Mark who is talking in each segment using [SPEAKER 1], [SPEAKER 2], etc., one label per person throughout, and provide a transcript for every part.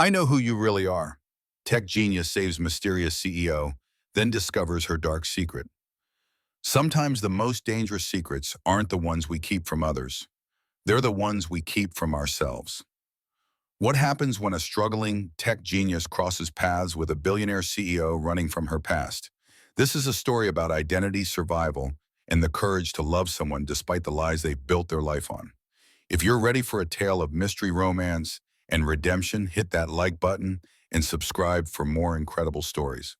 [SPEAKER 1] I know who you really are. Tech genius saves mysterious CEO, then discovers her dark secret. Sometimes the most dangerous secrets aren't the ones we keep from others. They're the ones we keep from ourselves. What happens when a struggling tech genius crosses paths with a billionaire CEO running from her past? This is a story about identity, survival, and the courage to love someone despite the lies they've built their life on. If you're ready for a tale of mystery, romance, and redemption, hit that like button and subscribe for more incredible stories.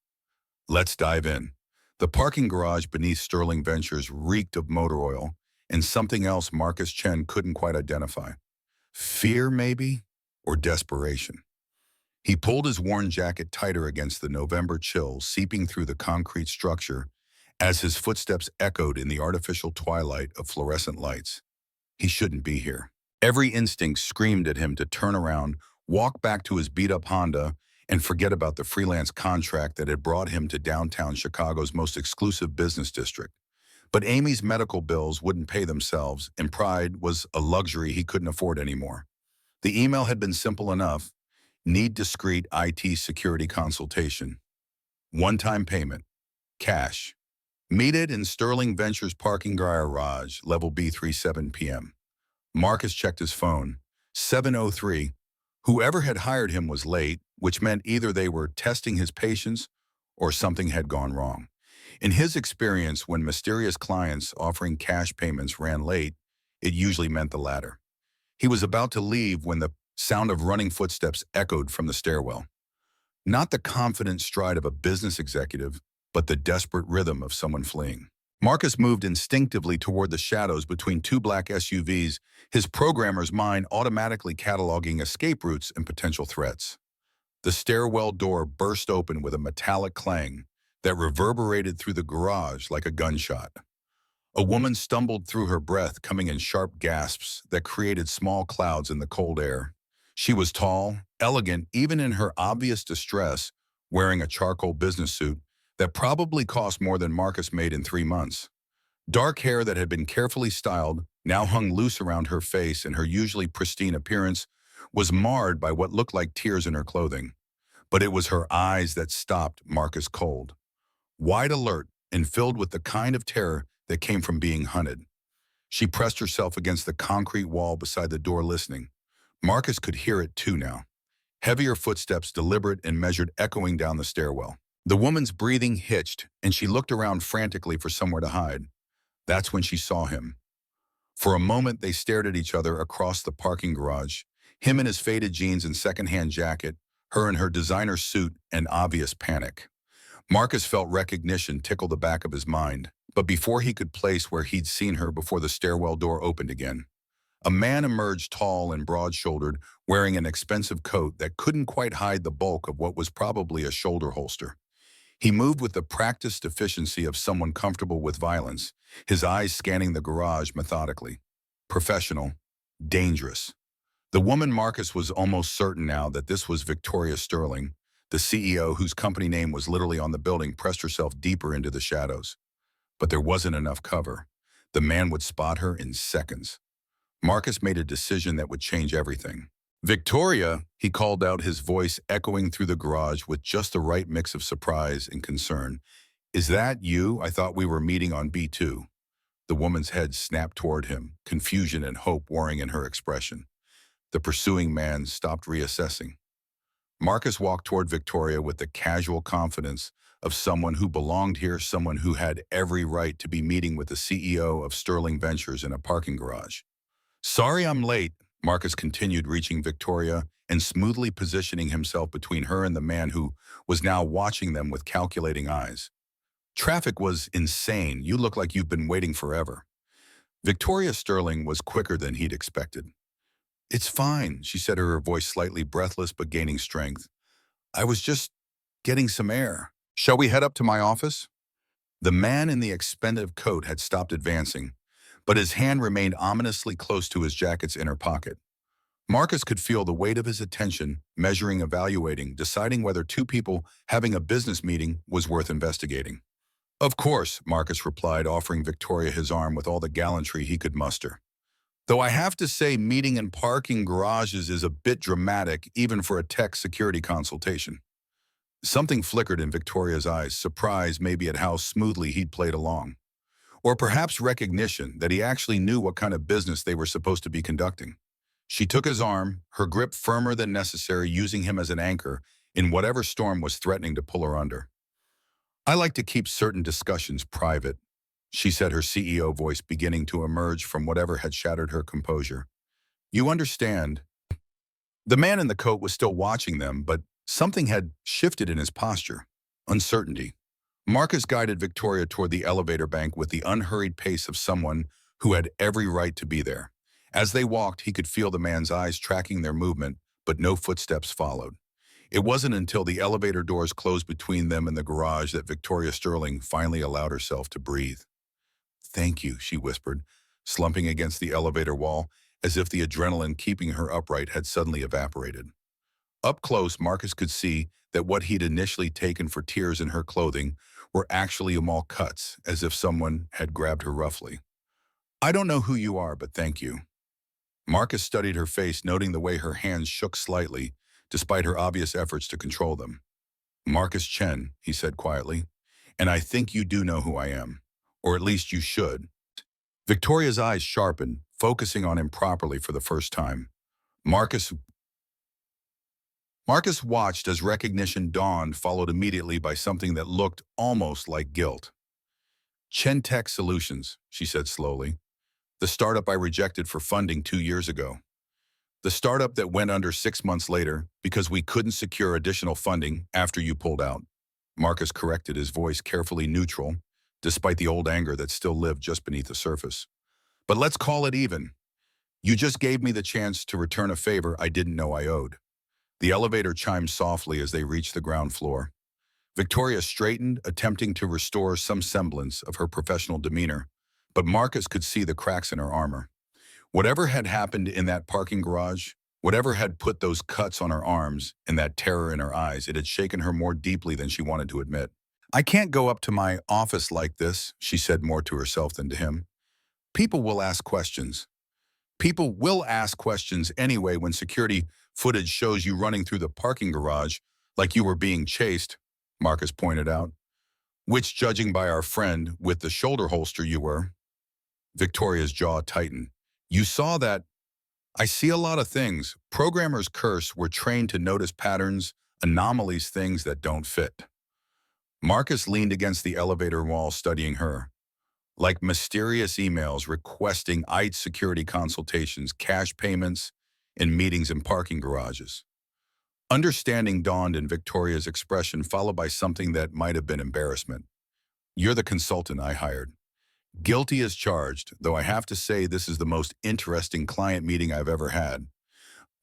[SPEAKER 1] Let's dive in. The parking garage beneath Sterling Ventures reeked of motor oil and something else Marcus Chen couldn't quite identify. Fear, maybe? Or desperation? He pulled his worn jacket tighter against the November chill seeping through the concrete structure as his footsteps echoed in the artificial twilight of fluorescent lights. He shouldn't be here. Every instinct screamed at him to turn around, walk back to his beat-up Honda, and forget about the freelance contract that had brought him to downtown Chicago's most exclusive business district. But Amy's medical bills wouldn't pay themselves, and pride was a luxury he couldn't afford anymore. The email had been simple enough. Need discreet IT security consultation. One-time payment. Cash. Meet it in Sterling Ventures parking garage, level B3, 7 p.m. Marcus checked his phone. 7:03. Whoever had hired him was late, which meant either they were testing his patience or something had gone wrong. In his experience, when mysterious clients offering cash payments ran late, it usually meant the latter. He was about to leave when the sound of running footsteps echoed from the stairwell. Not the confident stride of a business executive, but the desperate rhythm of someone fleeing. Marcus moved instinctively toward the shadows between two black SUVs, his programmer's mind automatically cataloging escape routes and potential threats. The stairwell door burst open with a metallic clang that reverberated through the garage like a gunshot. A woman stumbled through her breath, coming in sharp gasps that created small clouds in the cold air. She was tall, elegant, even in her obvious distress, wearing a charcoal business suit that probably cost more than Marcus made in 3 months. Dark hair that had been carefully styled now hung loose around her face, and her usually pristine appearance was marred by what looked like tears in her clothing. But it was her eyes that stopped Marcus cold. Wide alert and filled with the kind of terror that came from being hunted. She pressed herself against the concrete wall beside the door, listening. Marcus could hear it too now. Heavier footsteps, deliberate and measured, echoing down the stairwell. The woman's breathing hitched, and she looked around frantically for somewhere to hide. That's when she saw him. For a moment, they stared at each other across the parking garage, him in his faded jeans and secondhand jacket, her in her designer suit and obvious panic. Marcus felt recognition tickle the back of his mind, but before he could place where he'd seen her before the stairwell door opened again. A man emerged, tall and broad-shouldered, wearing an expensive coat that couldn't quite hide the bulk of what was probably a shoulder holster. He moved with the practiced efficiency of someone comfortable with violence, his eyes scanning the garage methodically. Professional, dangerous. The woman Marcus was almost certain now that this was Victoria Sterling, the CEO whose company name was literally on the building, pressed herself deeper into the shadows. But there wasn't enough cover. The man would spot her in seconds. Marcus made a decision that would change everything. "Victoria," he called out, his voice echoing through the garage with just the right mix of surprise and concern. "Is that you? I thought we were meeting on B2. The woman's head snapped toward him, confusion and hope warring in her expression. The pursuing man stopped reassessing. Marcus walked toward Victoria with the casual confidence of someone who belonged here, someone who had every right to be meeting with the CEO of Sterling Ventures in a parking garage. "Sorry I'm late," Marcus continued, reaching Victoria and smoothly positioning himself between her and the man who was now watching them with calculating eyes. "Traffic was insane. You look like you've been waiting forever." Victoria Sterling was quicker than he'd expected. "It's fine," she said, her voice slightly breathless but gaining strength. "I was just getting some air. Shall we head up to my office?" The man in the expensive coat had stopped advancing, but his hand remained ominously close to his jacket's inner pocket. Marcus could feel the weight of his attention, measuring, evaluating, deciding whether two people having a business meeting was worth investigating. "Of course," Marcus replied, offering Victoria his arm with all the gallantry he could muster. Though I have to say meeting in parking garages is a bit dramatic even for a tech security consultation. Something flickered in Victoria's eyes, surprise maybe at how smoothly he'd played along. Or perhaps recognition that he actually knew what kind of business they were supposed to be conducting. She took his arm, her grip firmer than necessary, using him as an anchor in whatever storm was threatening to pull her under. I like to keep certain discussions private, she said, her CEO voice beginning to emerge from whatever had shattered her composure. You understand. The man in the coat was still watching them, but something had shifted in his posture. Uncertainty. Marcus guided Victoria toward the elevator bank with the unhurried pace of someone who had every right to be there. As they walked, he could feel the man's eyes tracking their movement, but no footsteps followed. It wasn't until the elevator doors closed between them and the garage that Victoria Sterling finally allowed herself to breathe. Thank you, she whispered, slumping against the elevator wall, as if the adrenaline keeping her upright had suddenly evaporated. Up close, Marcus could see that what he'd initially taken for tears in her clothing were actually small cuts, as if someone had grabbed her roughly. I don't know who you are, but thank you. Marcus studied her face, noting the way her hands shook slightly, despite her obvious efforts to control them. Marcus Chen, he said quietly, and I think you do know who I am, or at least you should. Victoria's eyes sharpened, focusing on him properly for the first time. Marcus watched as recognition dawned, followed immediately by something that looked almost like guilt. Chen Tech Solutions, she said slowly. The startup I rejected for funding 2 years ago. The startup that went under 6 months later because we couldn't secure additional funding after you pulled out. Marcus corrected, his voice carefully neutral, despite the old anger that still lived just beneath the surface. But let's call it even. You just gave me the chance to return a favor I didn't know I owed. The elevator chimed softly as they reached the ground floor. Victoria straightened, attempting to restore some semblance of her professional demeanor, but Marcus could see the cracks in her armor. Whatever had happened in that parking garage, whatever had put those cuts on her arms and that terror in her eyes, it had shaken her more deeply than she wanted to admit. I can't go up to my office like this, she said more to herself than to him. People will ask questions. People will ask questions anyway when security footage shows you running through the parking garage like you were being chased, Marcus pointed out. Which, judging by our friend with the shoulder holster, you were. Victoria's jaw tightened. You saw that? I see a lot of things. Programmers curse. We're trained to notice patterns, anomalies, things that don't fit. Marcus leaned against the elevator wall, studying her. Like mysterious emails requesting IT security consultations, cash payments, and meetings in parking garages. Understanding dawned in Victoria's expression, followed by something that might have been embarrassment. You're the consultant I hired. Guilty as charged, though I have to say this is the most interesting client meeting I've ever had.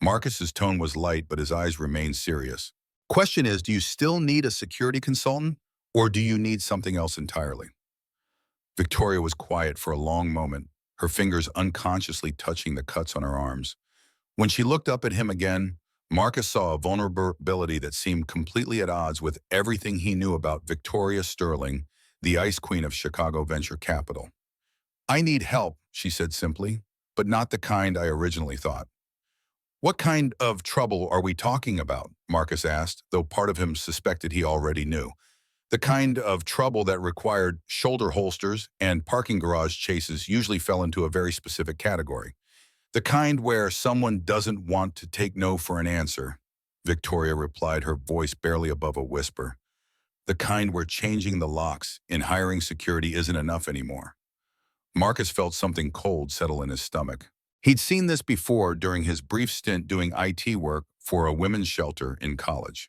[SPEAKER 1] Marcus's tone was light, but his eyes remained serious. Question is, do you still need a security consultant, or do you need something else entirely? Victoria was quiet for a long moment, her fingers unconsciously touching the cuts on her arms. When she looked up at him again, Marcus saw a vulnerability that seemed completely at odds with everything he knew about Victoria Sterling, the Ice Queen of Chicago venture capital. I need help, she said simply, but not the kind I originally thought. What kind of trouble are we talking about? Marcus asked, though part of him suspected he already knew. The kind of trouble that required shoulder holsters and parking garage chases usually fell into a very specific category. The kind where someone doesn't want to take no for an answer, Victoria replied, her voice barely above a whisper. The kind where changing the locks in hiring security isn't enough anymore. Marcus felt something cold settle in his stomach. He'd seen this before during his brief stint doing IT work for a women's shelter in college.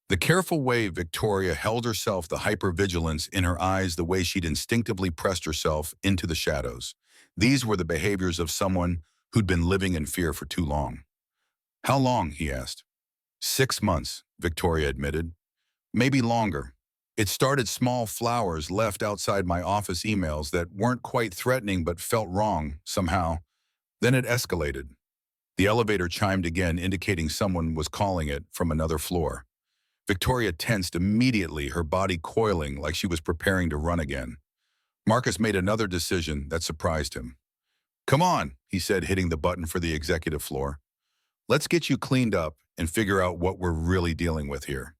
[SPEAKER 1] The careful way Victoria held herself, the hypervigilance in her eyes, the way she'd instinctively pressed herself into the shadows. These were the behaviors of someone who'd been living in fear for too long. How long? He asked. 6 months, Victoria admitted. Maybe longer. It started small flowers left outside my office emails that weren't quite threatening but felt wrong, somehow. Then it escalated. The elevator chimed again, indicating someone was calling it from another floor. Victoria tensed immediately, her body coiling like she was preparing to run again. Marcus made another decision that surprised him. Come on, he said, hitting the button for the executive floor. Let's get you cleaned up and figure out what we're really dealing with here.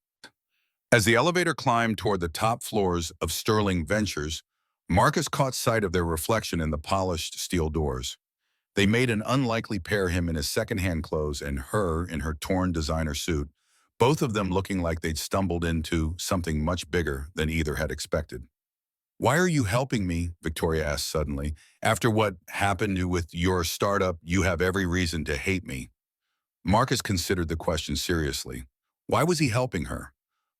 [SPEAKER 1] As the elevator climbed toward the top floors of Sterling Ventures, Marcus caught sight of their reflection in the polished steel doors. They made an unlikely pair, him in his secondhand clothes and her in her torn designer suit, both of them looking like they'd stumbled into something much bigger than either had expected. Why are you helping me? Victoria asked suddenly. After what happened with your startup, you have every reason to hate me. Marcus considered the question seriously. Why was he helping her?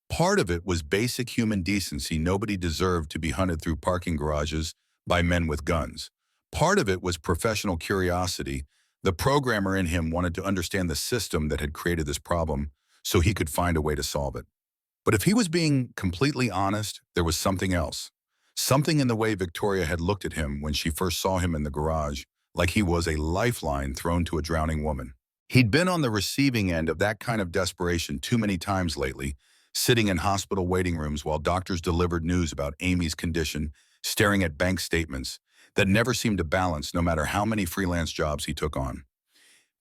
[SPEAKER 1] Part of it was basic human decency. Nobody deserved to be hunted through parking garages by men with guns. Part of it was professional curiosity. The programmer in him wanted to understand the system that had created this problem so he could find a way to solve it. But if he was being completely honest, there was something else. Something in the way Victoria had looked at him when she first saw him in the garage, like he was a lifeline thrown to a drowning woman. He'd been on the receiving end of that kind of desperation too many times lately, sitting in hospital waiting rooms while doctors delivered news about Amy's condition, staring at bank statements that never seemed to balance no matter how many freelance jobs he took on.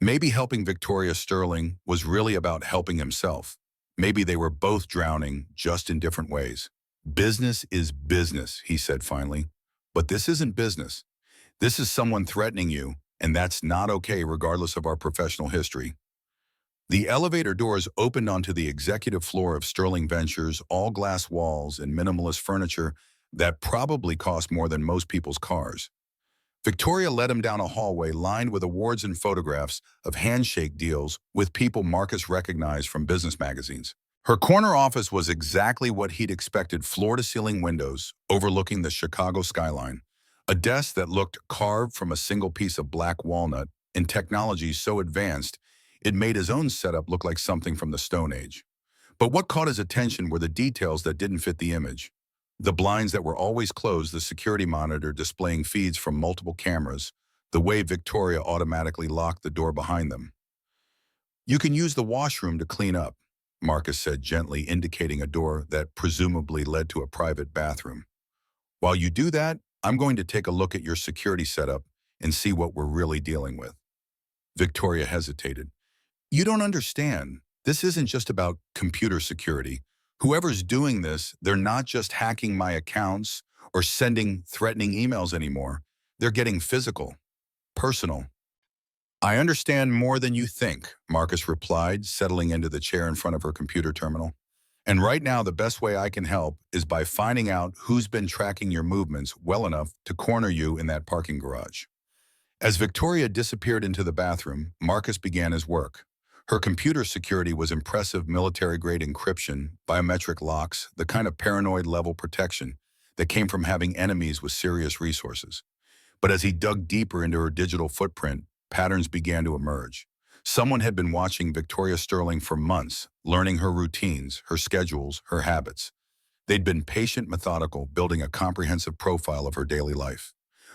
[SPEAKER 1] Maybe helping Victoria Sterling was really about helping himself. Maybe they were both drowning, just in different ways. Business is business, he said finally. But this isn't business. This is someone threatening you, and that's not okay regardless of our professional history. The elevator doors opened onto the executive floor of Sterling Ventures, all glass walls and minimalist furniture that probably cost more than most people's cars. Victoria led him down a hallway lined with awards and photographs of handshake deals with people Marcus recognized from business magazines. Her corner office was exactly what he'd expected: floor-to-ceiling windows overlooking the Chicago skyline, a desk that looked carved from a single piece of black walnut, and technology so advanced it made his own setup look like something from the Stone Age. But what caught his attention were the details that didn't fit the image. The blinds that were always closed, the security monitor displaying feeds from multiple cameras, the way Victoria automatically locked the door behind them. You can use the washroom to clean up, Marcus said, gently indicating a door that presumably led to a private bathroom. While you do that, I'm going to take a look at your security setup and see what we're really dealing with. Victoria hesitated. You don't understand. This isn't just about computer security. Whoever's doing this, they're not just hacking my accounts or sending threatening emails anymore. They're getting physical, personal. I understand more than you think, Marcus replied, settling into the chair in front of her computer terminal. And right now, the best way I can help is by finding out who's been tracking your movements well enough to corner you in that parking garage. As Victoria disappeared into the bathroom, Marcus began his work. Her computer security was impressive: military-grade encryption, biometric locks, the kind of paranoid-level protection that came from having enemies with serious resources. But as he dug deeper into her digital footprint, patterns began to emerge. Someone had been watching Victoria Sterling for months, learning her routines, her schedules, her habits. They'd been patient, methodical, building a comprehensive profile of her daily life.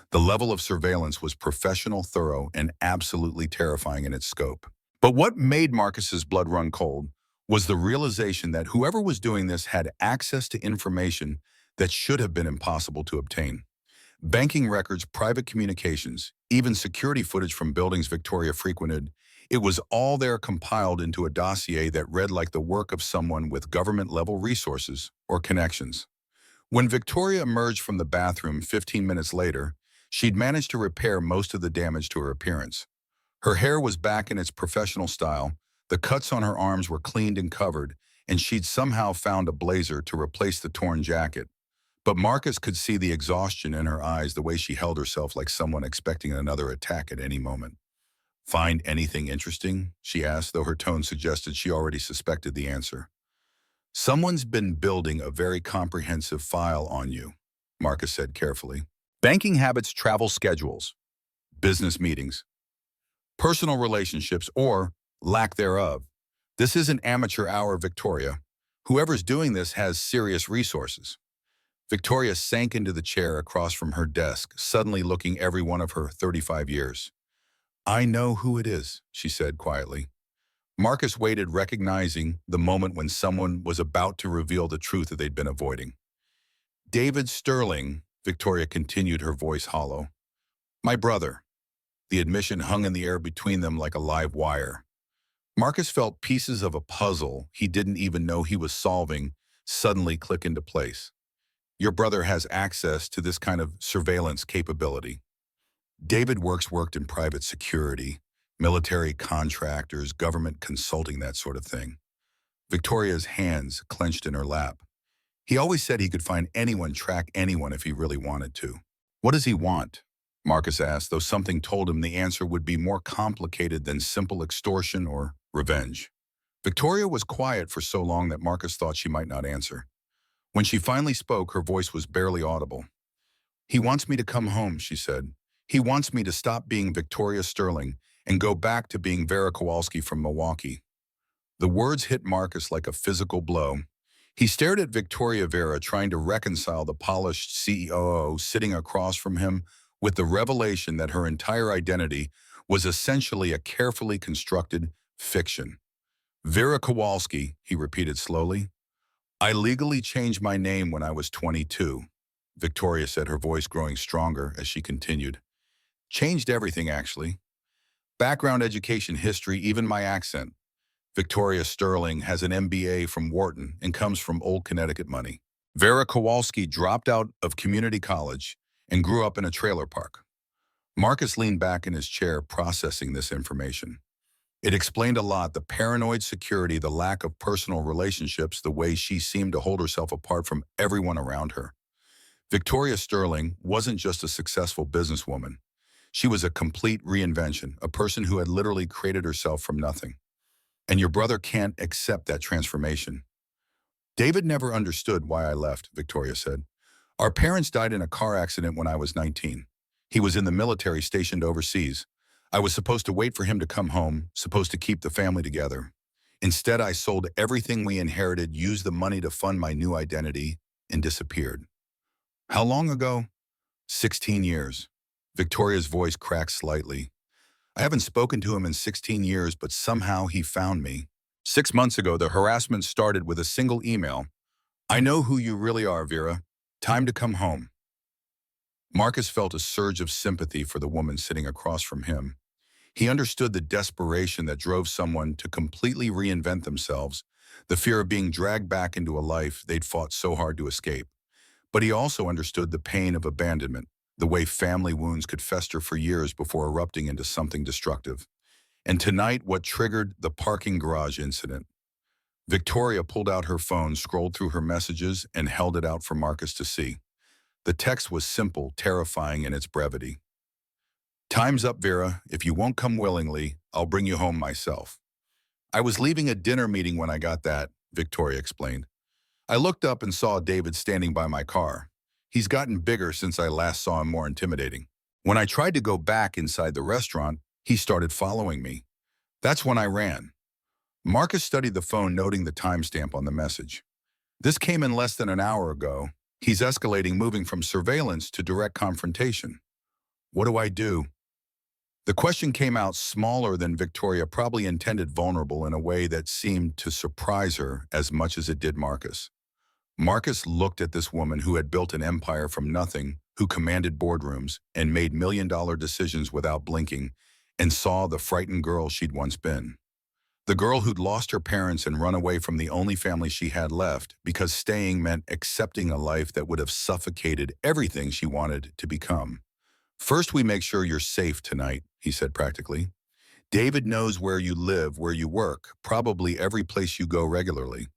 [SPEAKER 1] The level of surveillance was professional, thorough, and absolutely terrifying in its scope. But what made Marcus's blood run cold was the realization that whoever was doing this had access to information that should have been impossible to obtain. Banking records, private communications, even security footage from buildings Victoria frequented, it was all there compiled into a dossier that read like the work of someone with government-level resources or connections. When Victoria emerged from the bathroom 15 minutes later, she'd managed to repair most of the damage to her appearance. Her hair was back in its professional style, the cuts on her arms were cleaned and covered, and she'd somehow found a blazer to replace the torn jacket. But Marcus could see the exhaustion in her eyes, the way she held herself like someone expecting another attack at any moment. Find anything interesting? She asked, though her tone suggested she already suspected the answer. Someone's been building a very comprehensive file on you, Marcus said carefully. Banking habits, travel schedules, business meetings, personal relationships, or lack thereof. This isn't amateur hour, Victoria. Whoever's doing this has serious resources. Victoria sank into the chair across from her desk, suddenly looking every one of her 35 years. I know who it is, she said quietly. Marcus waited, recognizing the moment when someone was about to reveal the truth that they'd been avoiding. David Sterling, Victoria continued, her voice hollow. My brother. The admission hung in the air between them like a live wire. Marcus felt pieces of a puzzle he didn't even know he was solving suddenly click into place. Your brother has access to this kind of surveillance capability. David worked in private security, military contractors, government consulting, that sort of thing. Victoria's hands clenched in her lap. He always said he could find anyone, track anyone if he really wanted to. What does he want? Marcus asked, though something told him the answer would be more complicated than simple extortion or revenge. Victoria was quiet for so long that Marcus thought she might not answer. When she finally spoke, her voice was barely audible. He wants me to come home, she said. He wants me to stop being Victoria Sterling and go back to being Vera Kowalski from Milwaukee. The words hit Marcus like a physical blow. He stared at Victoria Vera, trying to reconcile the polished CEO sitting across from him with the revelation that her entire identity was essentially a carefully constructed fiction. Vera Kowalski, he repeated slowly. I legally changed my name when I was 22, Victoria said, her voice growing stronger as she continued. Changed everything, actually. Background, education, history, even my accent. Victoria Sterling has an MBA from Wharton and comes from old Connecticut money. Vera Kowalski dropped out of community college and grew up in a trailer park. Marcus leaned back in his chair, processing this information. It explained a lot: the paranoid security, the lack of personal relationships, the way she seemed to hold herself apart from everyone around her. Victoria Sterling wasn't just a successful businesswoman. She was a complete reinvention, a person who had literally created herself from nothing. And your brother can't accept that transformation. David never understood why I left, Victoria said. Our parents died in a car accident when I was 19. He was in the military stationed overseas. I was supposed to wait for him to come home, supposed to keep the family together. Instead, I sold everything we inherited, used the money to fund my new identity, and disappeared. How long ago? 16 years. Victoria's voice cracked slightly. I haven't spoken to him in 16 years, but somehow he found me. 6 months ago, the harassment started with a single email. I know who you really are, Vera. Time to come home. Marcus felt a surge of sympathy for the woman sitting across from him. He understood the desperation that drove someone to completely reinvent themselves, the fear of being dragged back into a life they'd fought so hard to escape. But he also understood the pain of abandonment, the way family wounds could fester for years before erupting into something destructive. And tonight, what triggered the parking garage incident. Victoria pulled out her phone, scrolled through her messages, and held it out for Marcus to see. The text was simple, terrifying in its brevity. Time's up, Vera. If you won't come willingly, I'll bring you home myself. I was leaving a dinner meeting when I got that, Victoria explained. I looked up and saw David standing by my car. He's gotten bigger since I last saw him, more intimidating. When I tried to go back inside the restaurant, he started following me. That's when I ran. Marcus studied the phone, noting the timestamp on the message. This came in less than an hour ago. He's escalating, moving from surveillance to direct confrontation. What do I do? The question came out smaller than Victoria probably intended, vulnerable in a way that seemed to surprise her as much as it did Marcus. Marcus looked at this woman who had built an empire from nothing, who commanded boardrooms and made million-dollar decisions without blinking, and saw the frightened girl she'd once been. The girl who'd lost her parents and run away from the only family she had left because staying meant accepting a life that would have suffocated everything she wanted to become. First, we make sure you're safe tonight, he said practically. David knows where you live, where you work, probably every place you go regularly.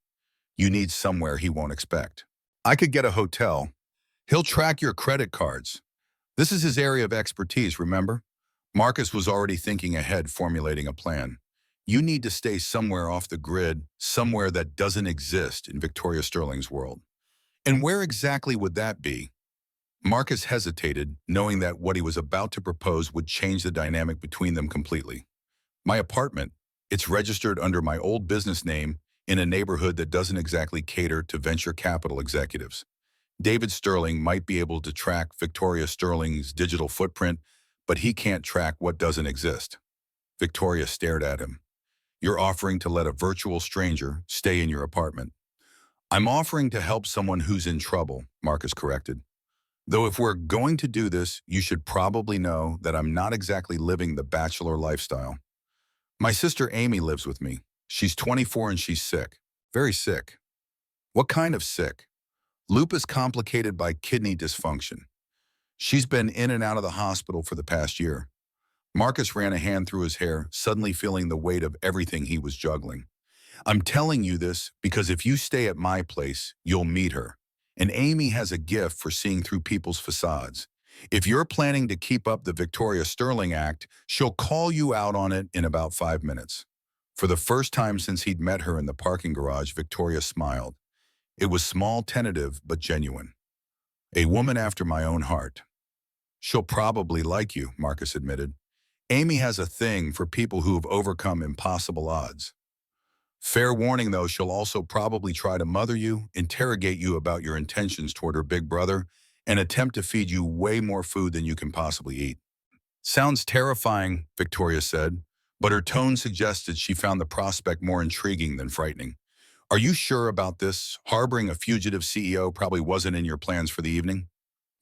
[SPEAKER 1] You need somewhere he won't expect. I could get a hotel. He'll track your credit cards. This is his area of expertise, remember? Marcus was already thinking ahead, formulating a plan. You need to stay somewhere off the grid, somewhere that doesn't exist in Victoria Sterling's world. And where exactly would that be? Marcus hesitated, knowing that what he was about to propose would change the dynamic between them completely. My apartment, it's registered under my old business name in a neighborhood that doesn't exactly cater to venture capital executives. David Sterling might be able to track Victoria Sterling's digital footprint, but he can't track what doesn't exist. Victoria stared at him. You're offering to let a virtual stranger stay in your apartment. I'm offering to help someone who's in trouble, Marcus corrected. Though if we're going to do this, you should probably know that I'm not exactly living the bachelor lifestyle. My sister Amy lives with me. She's 24 and she's sick. Very sick. What kind of sick? Lupus complicated by kidney dysfunction. She's been in and out of the hospital for the past year. Marcus ran a hand through his hair, suddenly feeling the weight of everything he was juggling. I'm telling you this because if you stay at my place, you'll meet her. And Amy has a gift for seeing through people's facades. If you're planning to keep up the Victoria Sterling act, she'll call you out on it in about 5 minutes. For the first time since he'd met her in the parking garage, Victoria smiled. It was small, tentative, but genuine. A woman after my own heart. She'll probably like you, Marcus admitted. Amy has a thing for people who've overcome impossible odds. Fair warning, though, she'll also probably try to mother you, interrogate you about your intentions toward her big brother, and attempt to feed you way more food than you can possibly eat. Sounds terrifying, Victoria said, but her tone suggested she found the prospect more intriguing than frightening. Are you sure about this? Harboring a fugitive CEO probably wasn't in your plans for the evening?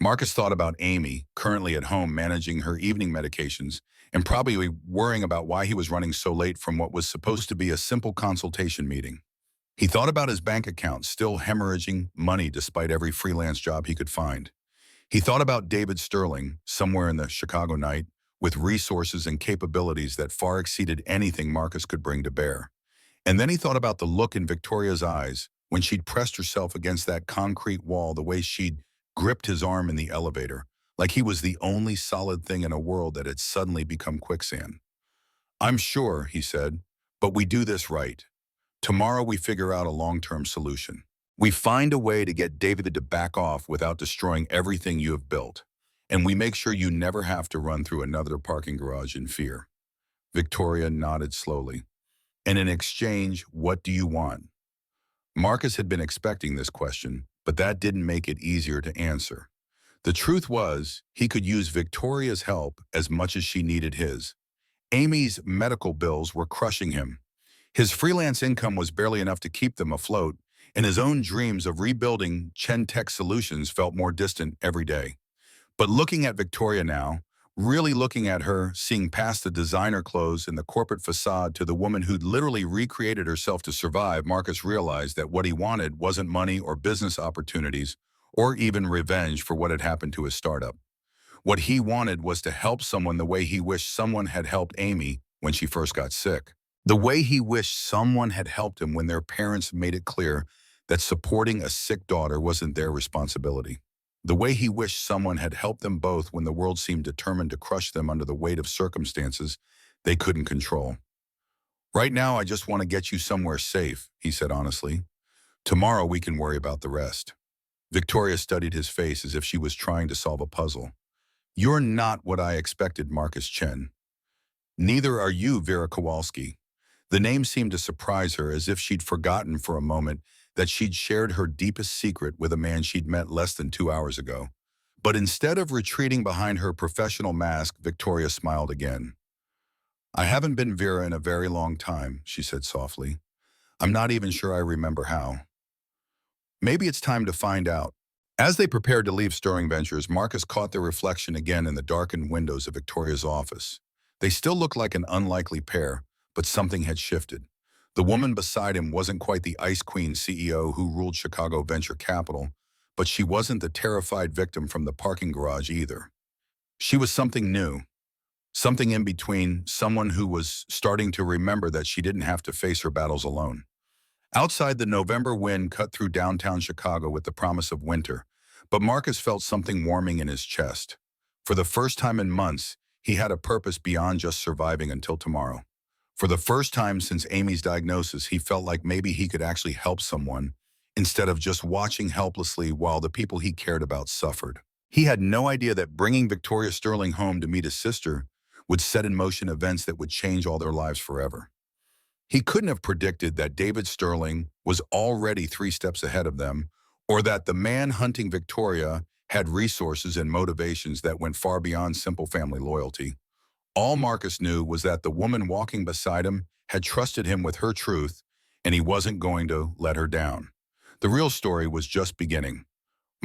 [SPEAKER 1] Marcus thought about Amy, currently at home managing her evening medications, and probably worrying about why he was running so late from what was supposed to be a simple consultation meeting. He thought about his bank account, still hemorrhaging money despite every freelance job he could find. He thought about David Sterling, somewhere in the Chicago night, with resources and capabilities that far exceeded anything Marcus could bring to bear. And then he thought about the look in Victoria's eyes when she'd pressed herself against that concrete wall, the way she'd gripped his arm in the elevator, like he was the only solid thing in a world that had suddenly become quicksand. I'm sure, he said, but we do this right. Tomorrow we figure out a long-term solution. We find a way to get David to back off without destroying everything you have built. And we make sure you never have to run through another parking garage in fear. Victoria nodded slowly. And in exchange, what do you want? Marcus had been expecting this question, but that didn't make it easier to answer. The truth was, he could use Victoria's help as much as she needed his. Amy's medical bills were crushing him. His freelance income was barely enough to keep them afloat, and his own dreams of rebuilding Chen Tech Solutions felt more distant every day. But looking at Victoria now, really looking at her, seeing past the designer clothes and the corporate facade to the woman who'd literally recreated herself to survive, Marcus realized that what he wanted wasn't money or business opportunities, or even revenge for what had happened to his startup. What he wanted was to help someone the way he wished someone had helped Amy when she first got sick. The way he wished someone had helped him when their parents made it clear that supporting a sick daughter wasn't their responsibility. The way he wished someone had helped them both when the world seemed determined to crush them under the weight of circumstances they couldn't control. Right now, I just want to get you somewhere safe, he said honestly. Tomorrow we can worry about the rest. Victoria studied his face as if she was trying to solve a puzzle. You're not what I expected, Marcus Chen. Neither are you, Vera Kowalski. The name seemed to surprise her, as if she'd forgotten for a moment that she'd shared her deepest secret with a man she'd met less than 2 hours ago. But instead of retreating behind her professional mask, Victoria smiled again. I haven't been Vera in a very long time, she said softly. I'm not even sure I remember how. Maybe it's time to find out. As they prepared to leave Sterling Ventures, Marcus caught their reflection again in the darkened windows of Victoria's office. They still looked like an unlikely pair, but something had shifted. The woman beside him wasn't quite the Ice Queen CEO who ruled Chicago venture capital, but she wasn't the terrified victim from the parking garage either. She was something new, something in between, someone who was starting to remember that she didn't have to face her battles alone. Outside, the November wind cut through downtown Chicago with the promise of winter, but Marcus felt something warming in his chest. For the first time in months, he had a purpose beyond just surviving until tomorrow. For the first time since Amy's diagnosis, he felt like maybe he could actually help someone instead of just watching helplessly while the people he cared about suffered. He had no idea that bringing Victoria Sterling home to meet his sister would set in motion events that would change all their lives forever. He couldn't have predicted that David Sterling was already 3 steps ahead of them, or that the man hunting Victoria had resources and motivations that went far beyond simple family loyalty. All Marcus knew was that the woman walking beside him had trusted him with her truth, and he wasn't going to let her down. The real story was just beginning.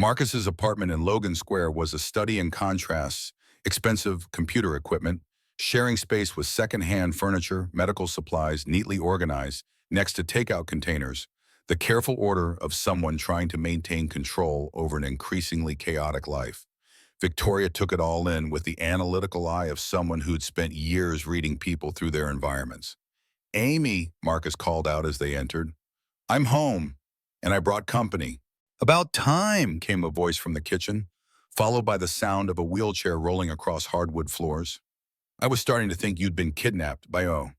[SPEAKER 1] Marcus's apartment in Logan Square was a study in contrasts, expensive computer equipment, sharing space with second-hand furniture, medical supplies neatly organized next to takeout containers, the careful order of someone trying to maintain control over an increasingly chaotic life. Victoria took it all in with the analytical eye of someone who'd spent years reading people through their environments. "Amy," Marcus called out as they entered. "I'm home, and I brought company." "About time," came a voice from the kitchen, followed by the sound of a wheelchair rolling across hardwood floors. "I was starting to think you'd been kidnapped by O."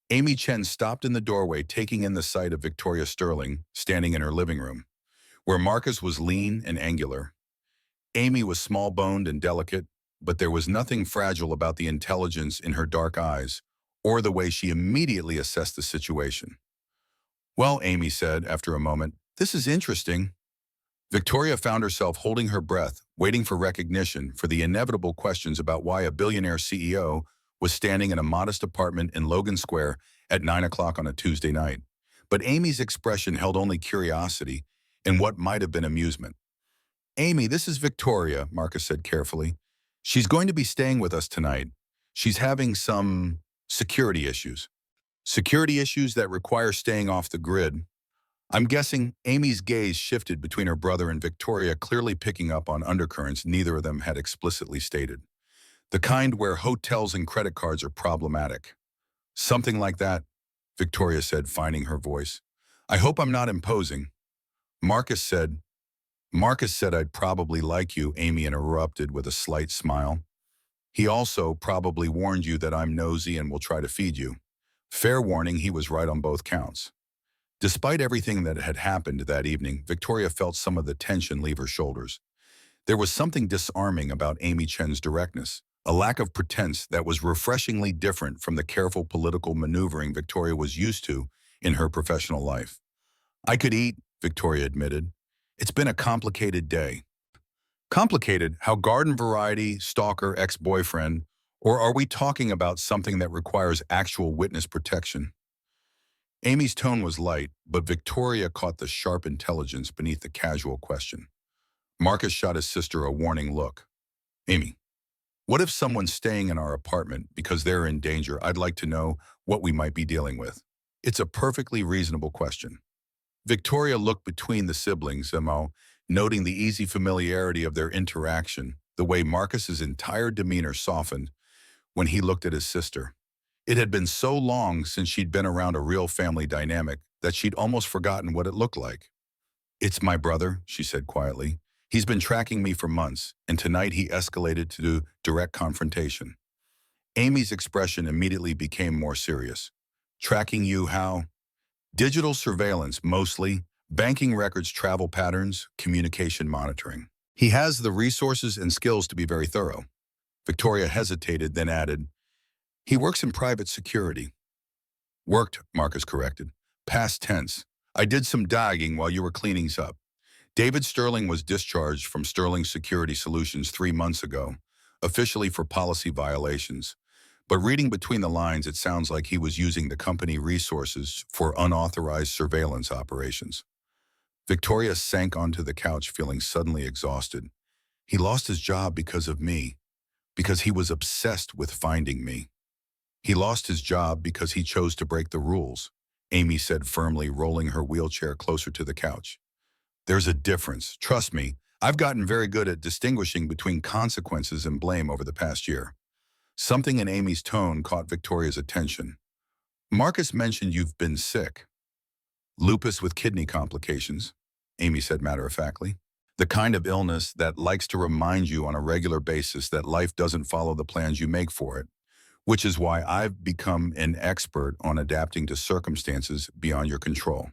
[SPEAKER 1] Amy Chen stopped in the doorway, taking in the sight of Victoria Sterling, standing in her living room, where Marcus was lean and angular. Amy was small-boned and delicate, but there was nothing fragile about the intelligence in her dark eyes or the way she immediately assessed the situation. "Well," Amy said after a moment, "this is interesting." Victoria found herself holding her breath, waiting for recognition for the inevitable questions about why a billionaire CEO was standing in a modest apartment in Logan Square at 9 o'clock on a Tuesday night. But Amy's expression held only curiosity and what might have been amusement. "Amy, this is Victoria," Marcus said carefully. "She's going to be staying with us tonight. She's having some security issues. Security issues that require staying off the grid." I'm guessing Amy's gaze shifted between her brother and Victoria, clearly picking up on undercurrents neither of them had explicitly stated. The kind where hotels and credit cards are problematic. "Something like that," Victoria said, finding her voice. "I hope I'm not imposing." Marcus said, Marcus said I'd probably like you, Amy interrupted with a slight smile. "He also probably warned you that I'm nosy and will try to feed you." Fair warning, he was right on both counts. Despite everything that had happened that evening, Victoria felt some of the tension leave her shoulders. There was something disarming about Amy Chen's directness, a lack of pretense that was refreshingly different from the careful political maneuvering Victoria was used to in her professional life. "I could eat," Victoria admitted. "It's been a complicated day." Complicated? How garden variety, stalker, ex-boyfriend? Or are we talking about something that requires actual witness protection? Amy's tone was light, but Victoria caught the sharp intelligence beneath the casual question. Marcus shot his sister a warning look. "Amy, what if someone's staying in our apartment because they're in danger? I'd like to know what we might be dealing with." "It's a perfectly reasonable question." Victoria looked between the siblings, noting the easy familiarity of their interaction, the way Marcus's entire demeanor softened when he looked at his sister. It had been so long since she'd been around a real family dynamic that she'd almost forgotten what it looked like. "It's my brother," she said quietly. "He's been tracking me for months, and tonight he escalated to direct confrontation." Amy's expression immediately became more serious. "Tracking you how?" "Digital surveillance, mostly. Banking records, travel patterns, communication monitoring. He has the resources and skills to be very thorough." Victoria hesitated, then added, "He works in private security." "Worked," Marcus corrected. Past tense. "I did some digging while you were cleaning up. David Sterling was discharged from Sterling Security Solutions 3 months ago, officially for policy violations. But reading between the lines, it sounds like he was using the company resources for unauthorized surveillance operations." Victoria sank onto the couch, feeling suddenly exhausted. "He lost his job because of me, because he was obsessed with finding me." "He lost his job because he chose to break the rules," Amy said firmly, rolling her wheelchair closer to the couch. "There's a difference. Trust me, I've gotten very good at distinguishing between consequences and blame over the past year." Something in Amy's tone caught Victoria's attention. "Marcus mentioned you've been sick." "Lupus with kidney complications," Amy said matter-of-factly. "The kind of illness that likes to remind you on a regular basis that life doesn't follow the plans you make for it, which is why I've become an expert on adapting to circumstances beyond your control."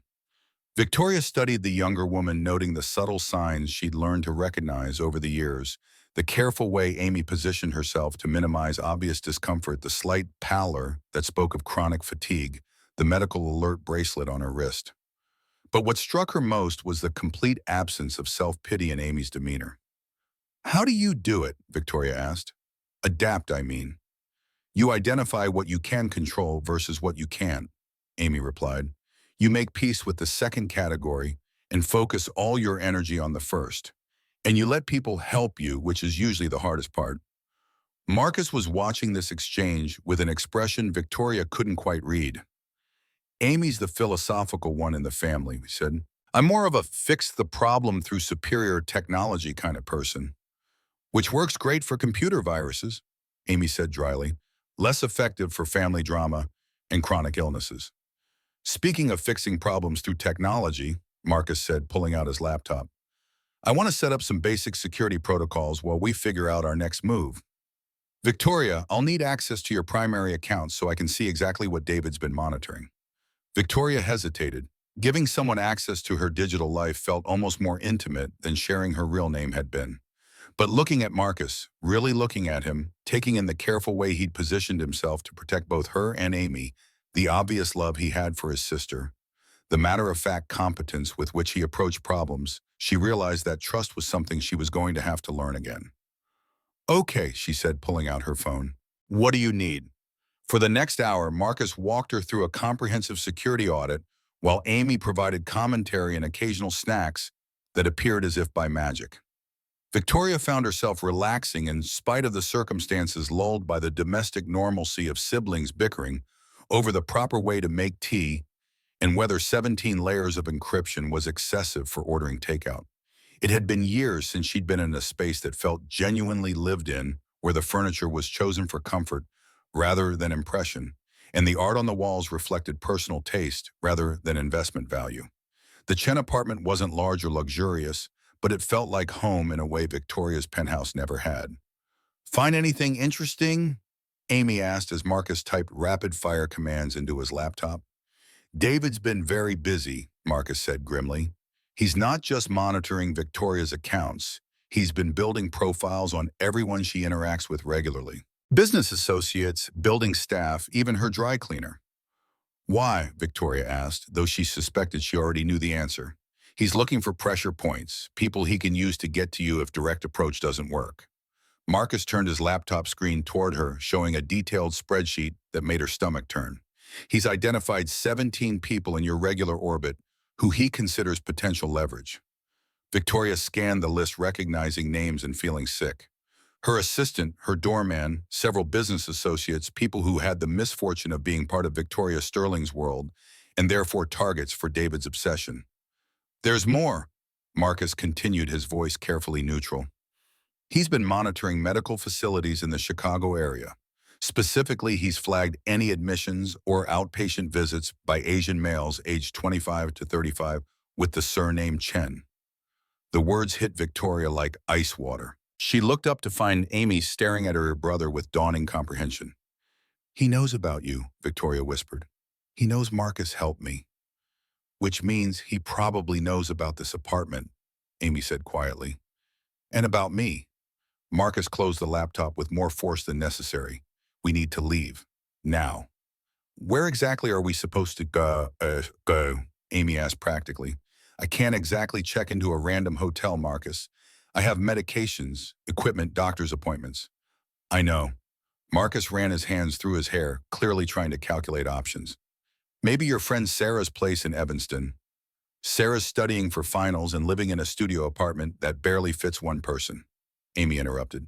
[SPEAKER 1] Victoria studied the younger woman, noting the subtle signs she'd learned to recognize over the years, the careful way Amy positioned herself to minimize obvious discomfort, the slight pallor that spoke of chronic fatigue, the medical alert bracelet on her wrist. But what struck her most was the complete absence of self-pity in Amy's demeanor. "How do you do it?" Victoria asked. "Adapt, I mean." "You identify what you can control versus what you can't," Amy replied. "You make peace with the second category and focus all your energy on the first." And you let people help you, which is usually the hardest part. Marcus was watching this exchange with an expression Victoria couldn't quite read. Amy's the philosophical one in the family, he said. I'm more of a fix the problem through superior technology kind of person, which works great for computer viruses, Amy said dryly, less effective for family drama and chronic illnesses. Speaking of fixing problems through technology, Marcus said, pulling out his laptop, I want to set up some basic security protocols while we figure out our next move. Victoria, I'll need access to your primary account so I can see exactly what David's been monitoring. Victoria hesitated. Giving someone access to her digital life felt almost more intimate than sharing her real name had been. But looking at Marcus, really looking at him, taking in the careful way he'd positioned himself to protect both her and Amy, the obvious love he had for his sister, the matter-of-fact competence with which he approached problems, she realized that trust was something she was going to have to learn again. Okay, she said, pulling out her phone. What do you need? For the next hour, Marcus walked her through a comprehensive security audit while Amy provided commentary and occasional snacks that appeared as if by magic. Victoria found herself relaxing in spite of the circumstances, lulled by the domestic normalcy of siblings bickering over the proper way to make tea and whether 17 layers of encryption was excessive for ordering takeout. It had been years since she'd been in a space that felt genuinely lived in, where the furniture was chosen for comfort rather than impression, and the art on the walls reflected personal taste rather than investment value. The Chen apartment wasn't large or luxurious, but it felt like home in a way Victoria's penthouse never had. Find anything interesting? Amy asked as Marcus typed rapid-fire commands into his laptop. David's been very busy, Marcus said grimly. He's not just monitoring Victoria's accounts, he's been building profiles on everyone she interacts with regularly. Business associates, building staff, even her dry cleaner. Why? Victoria asked, though she suspected she already knew the answer. He's looking for pressure points, people he can use to get to you if direct approach doesn't work. Marcus turned his laptop screen toward her, showing a detailed spreadsheet that made her stomach turn. He's identified 17 people in your regular orbit who he considers potential leverage. Victoria scanned the list, recognizing names and feeling sick. Her assistant, her doorman, several business associates, people who had the misfortune of being part of Victoria Sterling's world, and therefore targets for David's obsession. There's more, Marcus continued, his voice carefully neutral. He's been monitoring medical facilities in the Chicago area. Specifically, he's flagged any admissions or outpatient visits by Asian males aged 25 to 35 with the surname Chen. The words hit Victoria like ice water. She looked up to find Amy staring at her brother with dawning comprehension. He knows about you, Victoria whispered. He knows Marcus helped me. Which means he probably knows about this apartment, Amy said quietly. And about me. Marcus closed the laptop with more force than necessary. We need to leave. Now. Where exactly are we supposed to go? Amy asked practically. I can't exactly check into a random hotel, Marcus. I have medications, equipment, doctor's appointments. I know. Marcus ran his hands through his hair, clearly trying to calculate options. Maybe your friend Sarah's place in Evanston. Sarah's studying for finals and living in a studio apartment that barely fits one person. Amy interrupted.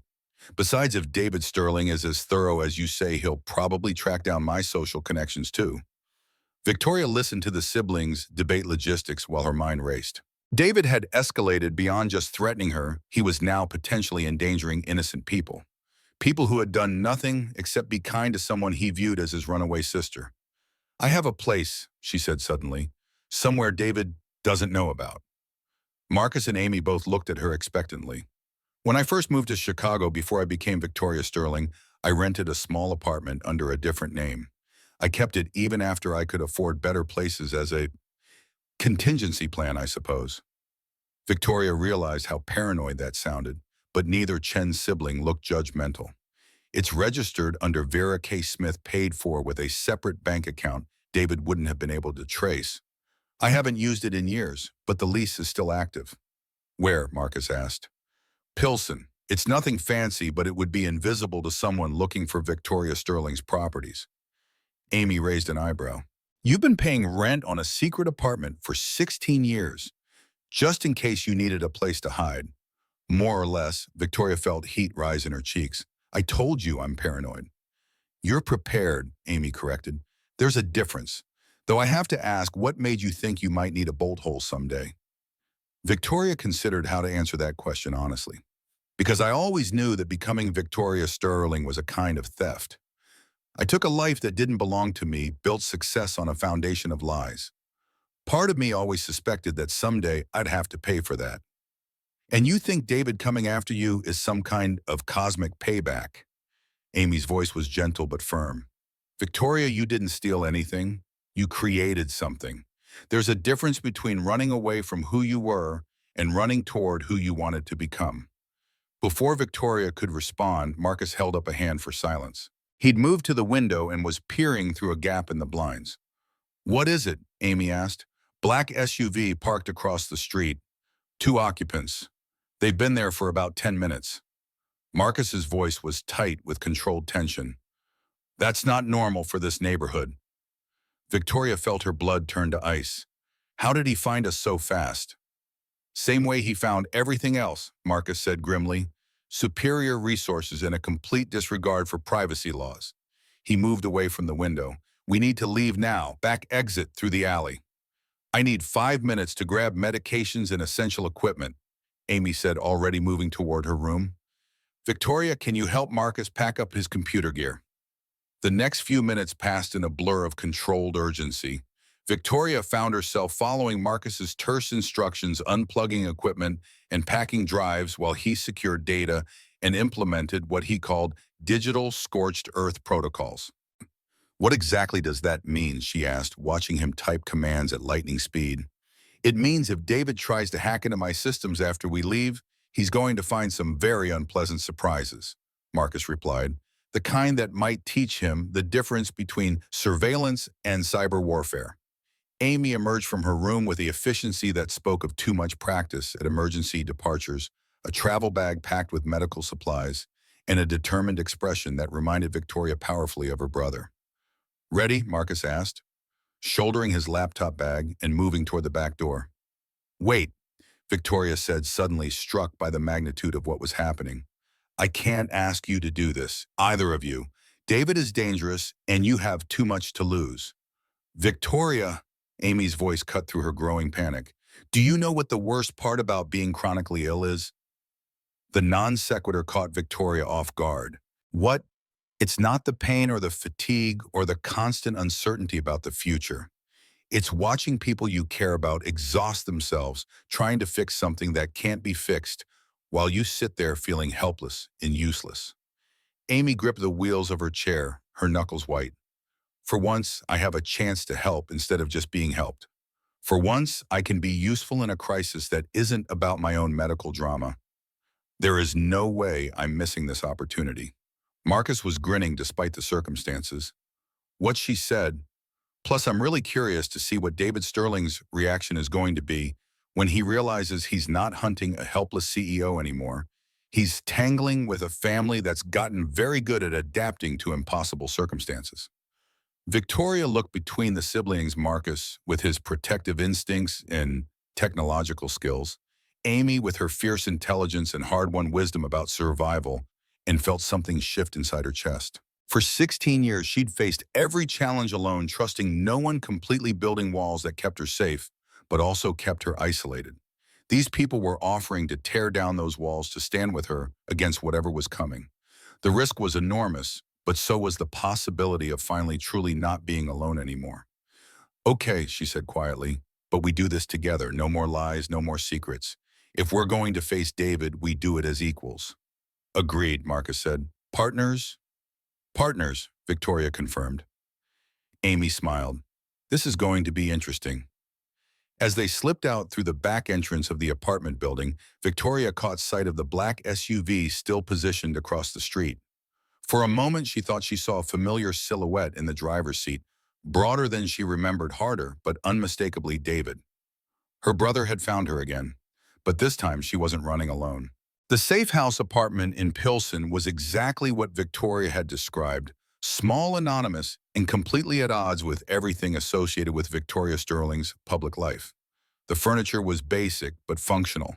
[SPEAKER 1] Besides, if David Sterling is as thorough as you say, he'll probably track down my social connections too. Victoria listened to the siblings debate logistics while her mind raced. David had escalated beyond just threatening her. He was now potentially endangering innocent people. People who had done nothing except be kind to someone he viewed as his runaway sister. I have a place, she said suddenly, somewhere David doesn't know about. Marcus and Amy both looked at her expectantly. When I first moved to Chicago before I became Victoria Sterling, I rented a small apartment under a different name. I kept it even after I could afford better places as a contingency plan, I suppose. Victoria realized how paranoid that sounded, but neither Chen's sibling looked judgmental. It's registered under Vera K. Smith, paid for with a separate bank account David wouldn't have been able to trace. I haven't used it in years, but the lease is still active. Where? Marcus asked. Pilsen. It's nothing fancy, but it would be invisible to someone looking for Victoria Sterling's properties. Amy raised an eyebrow. You've been paying rent on a secret apartment for 16 years, just in case you needed a place to hide. More or less, Victoria felt heat rise in her cheeks. I told you I'm paranoid. You're prepared, Amy corrected. There's a difference. Though I have to ask, what made you think you might need a bolt hole someday? Victoria considered how to answer that question honestly. Because I always knew that becoming Victoria Sterling was a kind of theft. I took a life that didn't belong to me, built success on a foundation of lies. Part of me always suspected that someday I'd have to pay for that. And you think David coming after you is some kind of cosmic payback? Amy's voice was gentle but firm. Victoria, you didn't steal anything. You created something. There's a difference between running away from who you were and running toward who you wanted to become. Before Victoria could respond, Marcus held up a hand for silence. He'd moved to the window and was peering through a gap in the blinds. What is it? Amy asked. Black SUV parked across the street. 2 occupants. They've been there for about 10 minutes. Marcus's voice was tight with controlled tension. That's not normal for this neighborhood. Victoria felt her blood turn to ice. How did he find us so fast? Same way he found everything else, Marcus said grimly. Superior resources and a complete disregard for privacy laws. He moved away from the window. We need to leave now, back exit through the alley. I need 5 minutes to grab medications and essential equipment, Amy said, already moving toward her room. Victoria, can you help Marcus pack up his computer gear? The next few minutes passed in a blur of controlled urgency. Victoria found herself following Marcus's terse instructions, unplugging equipment and packing drives while he secured data and implemented what he called digital scorched earth protocols. What exactly does that mean? She asked, watching him type commands at lightning speed. It means if David tries to hack into my systems after we leave, he's going to find some very unpleasant surprises, Marcus replied. The kind that might teach him the difference between surveillance and cyber warfare. Amy emerged from her room with the efficiency that spoke of too much practice at emergency departures, a travel bag packed with medical supplies, and a determined expression that reminded Victoria powerfully of her brother. Ready? Marcus asked, shouldering his laptop bag and moving toward the back door. Wait, Victoria said, suddenly struck by the magnitude of what was happening. I can't ask you to do this, either of you. David is dangerous, and you have too much to lose. Victoria, Amy's voice cut through her growing panic. Do you know what the worst part about being chronically ill is? The non sequitur caught Victoria off guard. What? It's not the pain or the fatigue or the constant uncertainty about the future. It's watching people you care about exhaust themselves trying to fix something that can't be fixed while you sit there feeling helpless and useless. Amy gripped the wheels of her chair, her knuckles white. For once, I have a chance to help instead of just being helped. For once, I can be useful in a crisis that isn't about my own medical drama. There is no way I'm missing this opportunity. Marcus was grinning despite the circumstances. What she said, plus I'm really curious to see what David Sterling's reaction is going to be when he realizes he's not hunting a helpless CEO anymore. He's tangling with a family that's gotten very good at adapting to impossible circumstances. Victoria looked between the siblings, Marcus with his protective instincts and technological skills, Amy with her fierce intelligence and hard-won wisdom about survival, and felt something shift inside her chest. For 16 years, she'd faced every challenge alone, trusting no one, completely building walls that kept her safe, but also kept her isolated. These people were offering to tear down those walls to stand with her against whatever was coming. The risk was enormous, but so was the possibility of finally truly not being alone anymore. Okay, she said quietly, but we do this together. No more lies, no more secrets. If we're going to face David, we do it as equals. Agreed, Marcus said. Partners? Partners, Victoria confirmed. Amy smiled. This is going to be interesting. As they slipped out through the back entrance of the apartment building, Victoria caught sight of the black SUV still positioned across the street. For a moment, she thought she saw a familiar silhouette in the driver's seat, broader than she remembered, harder, but unmistakably David. Her brother had found her again, but this time she wasn't running alone. The safe house apartment in Pilsen was exactly what Victoria had described, small, anonymous, and completely at odds with everything associated with Victoria Sterling's public life. The furniture was basic but functional.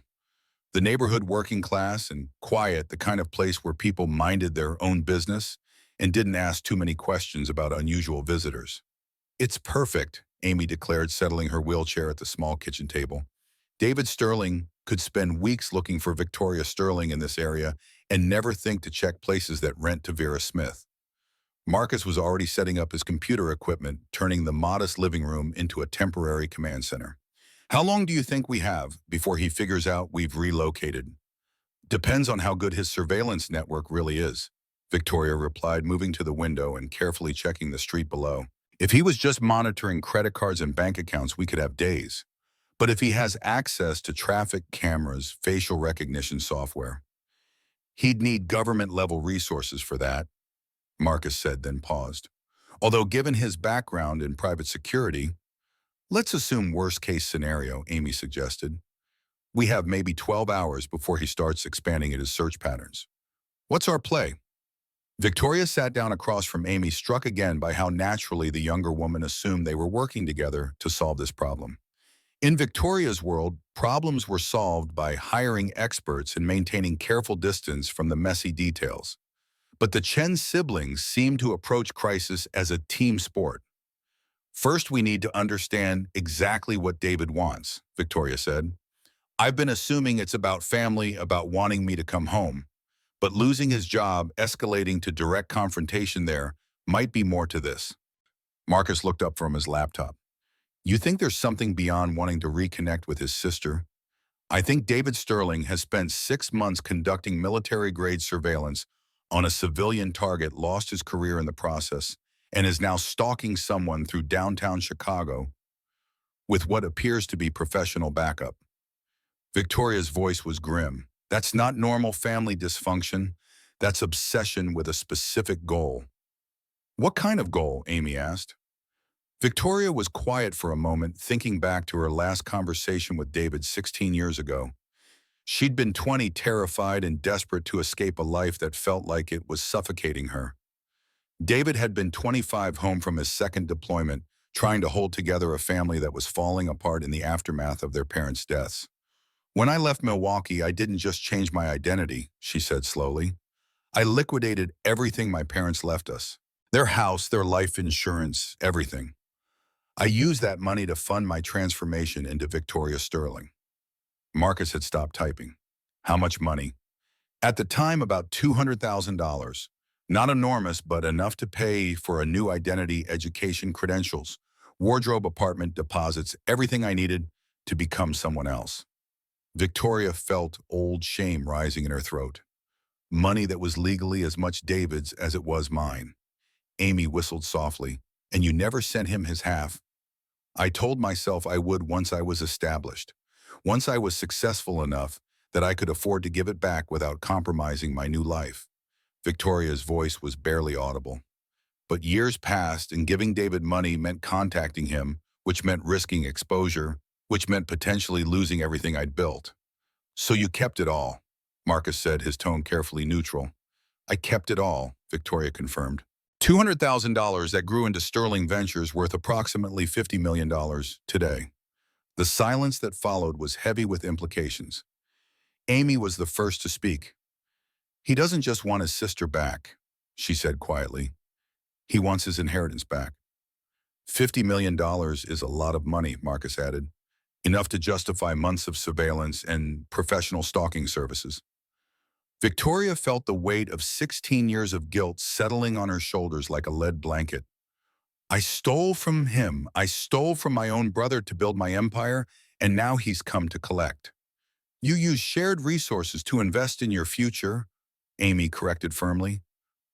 [SPEAKER 1] The neighborhood working class and quiet, the kind of place where people minded their own business and didn't ask too many questions about unusual visitors. It's perfect, Amy declared, settling her wheelchair at the small kitchen table. David Sterling could spend weeks looking for Victoria Sterling in this area and never think to check places that rent to Vera Smith. Marcus was already setting up his computer equipment, turning the modest living room into a temporary command center. How long do you think we have before he figures out we've relocated? Depends on how good his surveillance network really is, Victoria replied, moving to the window and carefully checking the street below. If he was just monitoring credit cards and bank accounts, we could have days. But if he has access to traffic cameras, facial recognition software, he'd need government-level resources for that, Marcus said, then paused. Although given his background in private security, let's assume worst-case scenario, Amy suggested. We have maybe 12 hours before he starts expanding his search patterns. What's our play? Victoria sat down across from Amy, struck again by how naturally the younger woman assumed they were working together to solve this problem. In Victoria's world, problems were solved by hiring experts and maintaining careful distance from the messy details. But the Chen siblings seemed to approach crisis as a team sport. First, we need to understand exactly what David wants, Victoria said. I've been assuming it's about family, about wanting me to come home. But losing his job, escalating to direct confrontation there, might be more to this. Marcus looked up from his laptop. You think there's something beyond wanting to reconnect with his sister? I think David Sterling has spent 6 months conducting military-grade surveillance on a civilian target, lost his career in the process, and is now stalking someone through downtown Chicago with what appears to be professional backup. Victoria's voice was grim. That's not normal family dysfunction. That's obsession with a specific goal. What kind of goal? Amy asked. Victoria was quiet for a moment, thinking back to her last conversation with David 16 years ago. She'd been 20, terrified and desperate to escape a life that felt like it was suffocating her. David had been 25, home from his second deployment, trying to hold together a family that was falling apart in the aftermath of their parents' deaths. When I left Milwaukee, I didn't just change my identity, she said slowly. I liquidated everything my parents left us. Their house, their life insurance, everything. I used that money to fund my transformation into Victoria Sterling. Marcus had stopped typing. How much money? At the time, about $200,000. Not enormous, but enough to pay for a new identity, education, credentials, wardrobe, apartment, deposits, everything I needed to become someone else. Victoria felt old shame rising in her throat. Money that was legally as much David's as it was mine. Amy whistled softly. And you never sent him his half? I told myself I would once I was established. Once I was successful enough that I could afford to give it back without compromising my new life. Victoria's voice was barely audible. But years passed, and giving David money meant contacting him, which meant risking exposure, which meant potentially losing everything I'd built. So you kept it all, Marcus said, his tone carefully neutral. I kept it all, Victoria confirmed. $200,000 that grew into Sterling Ventures, worth approximately $50 million today. The silence that followed was heavy with implications. Amy was the first to speak. He doesn't just want his sister back, she said quietly. He wants his inheritance back. $50 million is a lot of money, Marcus added. Enough to justify months of surveillance and professional stalking services. Victoria felt the weight of 16 years of guilt settling on her shoulders like a lead blanket. I stole from him. I stole from my own brother to build my empire, and now he's come to collect. You use shared resources to invest in your future, Amy corrected firmly.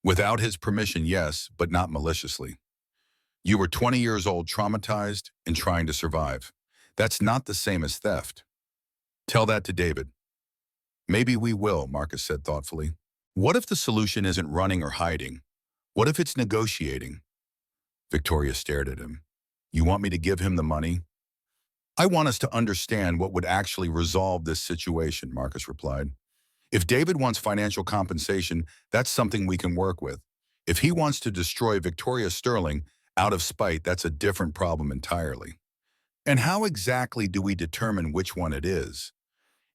[SPEAKER 1] Without his permission, yes, but not maliciously. You were 20 years old, traumatized, and trying to survive. That's not the same as theft. Tell that to David. Maybe we will, Marcus said thoughtfully. What if the solution isn't running or hiding? What if it's negotiating? Victoria stared at him. You want me to give him the money? I want us to understand what would actually resolve this situation, Marcus replied. If David wants financial compensation, that's something we can work with. If he wants to destroy Victoria Sterling out of spite, that's a different problem entirely. And how exactly do we determine which one it is?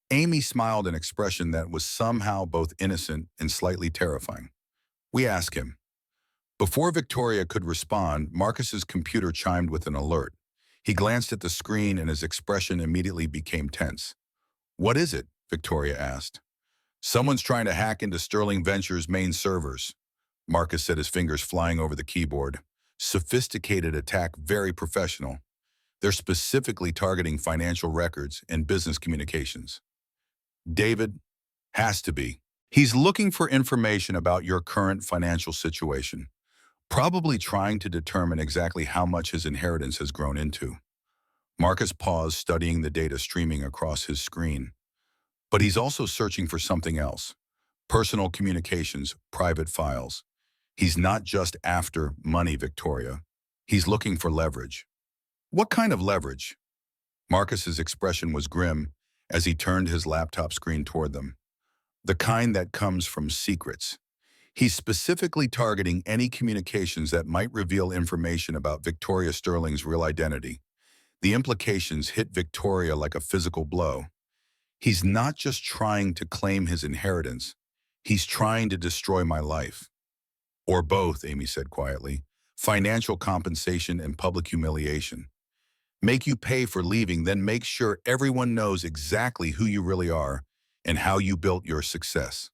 [SPEAKER 1] Amy smiled, an expression that was somehow both innocent and slightly terrifying. We ask him. Before Victoria could respond, Marcus's computer chimed with an alert. He glanced at the screen and his expression immediately became tense. What is it? Victoria asked. Someone's trying to hack into Sterling Ventures' main servers. Marcus said, his fingers flying over the keyboard. Sophisticated attack, very professional. They're specifically targeting financial records and business communications. David, has to be. He's looking for information about your current financial situation, probably trying to determine exactly how much his inheritance has grown into. Marcus paused, studying the data streaming across his screen. But he's also searching for something else. Personal communications, private files. He's not just after money, Victoria. He's looking for leverage. What kind of leverage? Marcus's expression was grim as he turned his laptop screen toward them. The kind that comes from secrets. He's specifically targeting any communications that might reveal information about Victoria Sterling's real identity. The implications hit Victoria like a physical blow. He's not just trying to claim his inheritance. He's trying to destroy my life. Or both, Amy said quietly. Financial compensation and public humiliation. Make you pay for leaving, then make sure everyone knows exactly who you really are and how you built your success.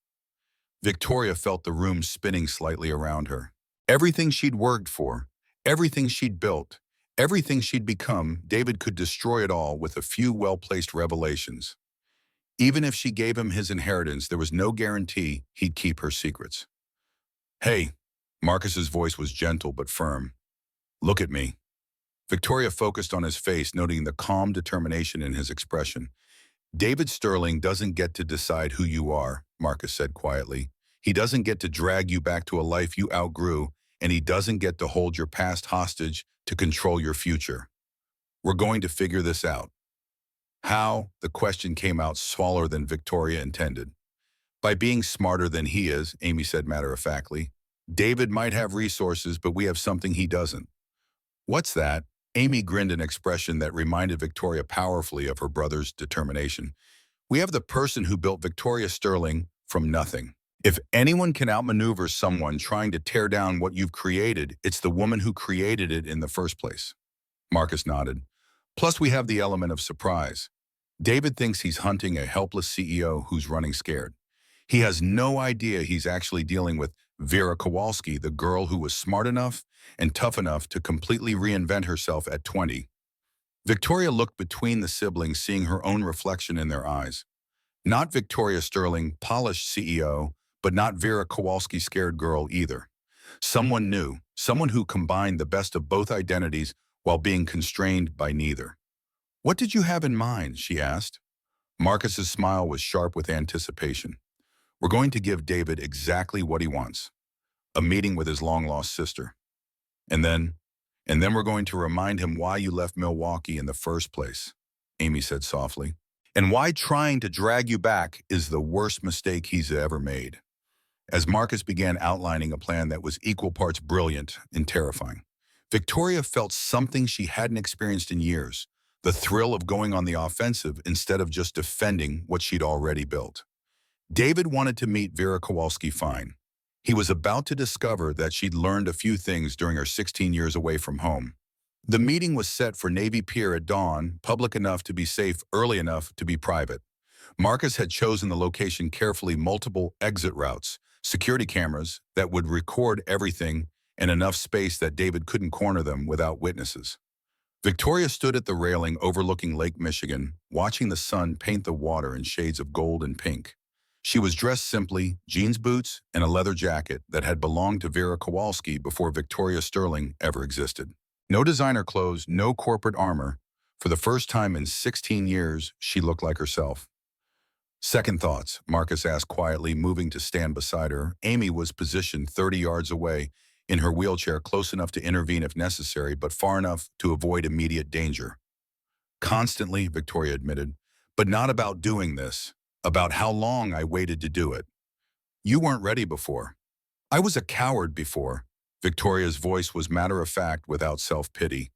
[SPEAKER 1] Victoria felt the room spinning slightly around her. Everything she'd worked for, everything she'd built, everything she'd become, David could destroy it all with a few well-placed revelations. Even if she gave him his inheritance, there was no guarantee he'd keep her secrets. Hey, Marcus's voice was gentle but firm. Look at me. Victoria focused on his face, noting the calm determination in his expression. David Sterling doesn't get to decide who you are, Marcus said quietly. He doesn't get to drag you back to a life you outgrew, and he doesn't get to hold your past hostage to control your future. We're going to figure this out. How? The question came out smaller than Victoria intended. By being smarter than he is, Amy said matter-of-factly. David might have resources, but we have something he doesn't. What's that? Amy grinned, an expression that reminded Victoria powerfully of her brother's determination. We have the person who built Victoria Sterling from nothing. If anyone can outmaneuver someone trying to tear down what you've created, it's the woman who created it in the first place. Marcus nodded. Plus, we have the element of surprise. David thinks he's hunting a helpless CEO who's running scared. He has no idea he's actually dealing with Vera Kowalski, the girl who was smart enough and tough enough to completely reinvent herself at 20. Victoria looked between the siblings, seeing her own reflection in their eyes. Not Victoria Sterling, polished CEO, but not Vera Kowalski, scared girl either. Someone new, someone who combined the best of both identities while being constrained by neither. What did you have in mind? She asked. Marcus's smile was sharp with anticipation. We're going to give David exactly what he wants. A meeting with his long-lost sister. And then we're going to remind him why you left Milwaukee in the first place, Amy said softly. And why trying to drag you back is the worst mistake he's ever made. As Marcus began outlining a plan that was equal parts brilliant and terrifying, Victoria felt something she hadn't experienced in years, the thrill of going on the offensive instead of just defending what she'd already built. David wanted to meet Vera Kowalski fine. He was about to discover that she'd learned a few things during her 16 years away from home. The meeting was set for Navy Pier at dawn, public enough to be safe, early enough to be private. Marcus had chosen the location carefully, multiple exit routes, security cameras that would record everything, and enough space that David couldn't corner them without witnesses. Victoria stood at the railing overlooking Lake Michigan, watching the sun paint the water in shades of gold and pink. She was dressed simply, jeans boots and a leather jacket that had belonged to Vera Kowalski before Victoria Sterling ever existed. No designer clothes, no corporate armor. For the first time in 16 years, she looked like herself. Second thoughts, Marcus asked quietly, moving to stand beside her. Amy was positioned 30 yards away, in her wheelchair, close enough to intervene if necessary, but far enough to avoid immediate danger. Constantly, Victoria admitted, but not about doing this. About how long I waited to do it. You weren't ready before. I was a coward before. Victoria's voice was matter-of-fact without self-pity.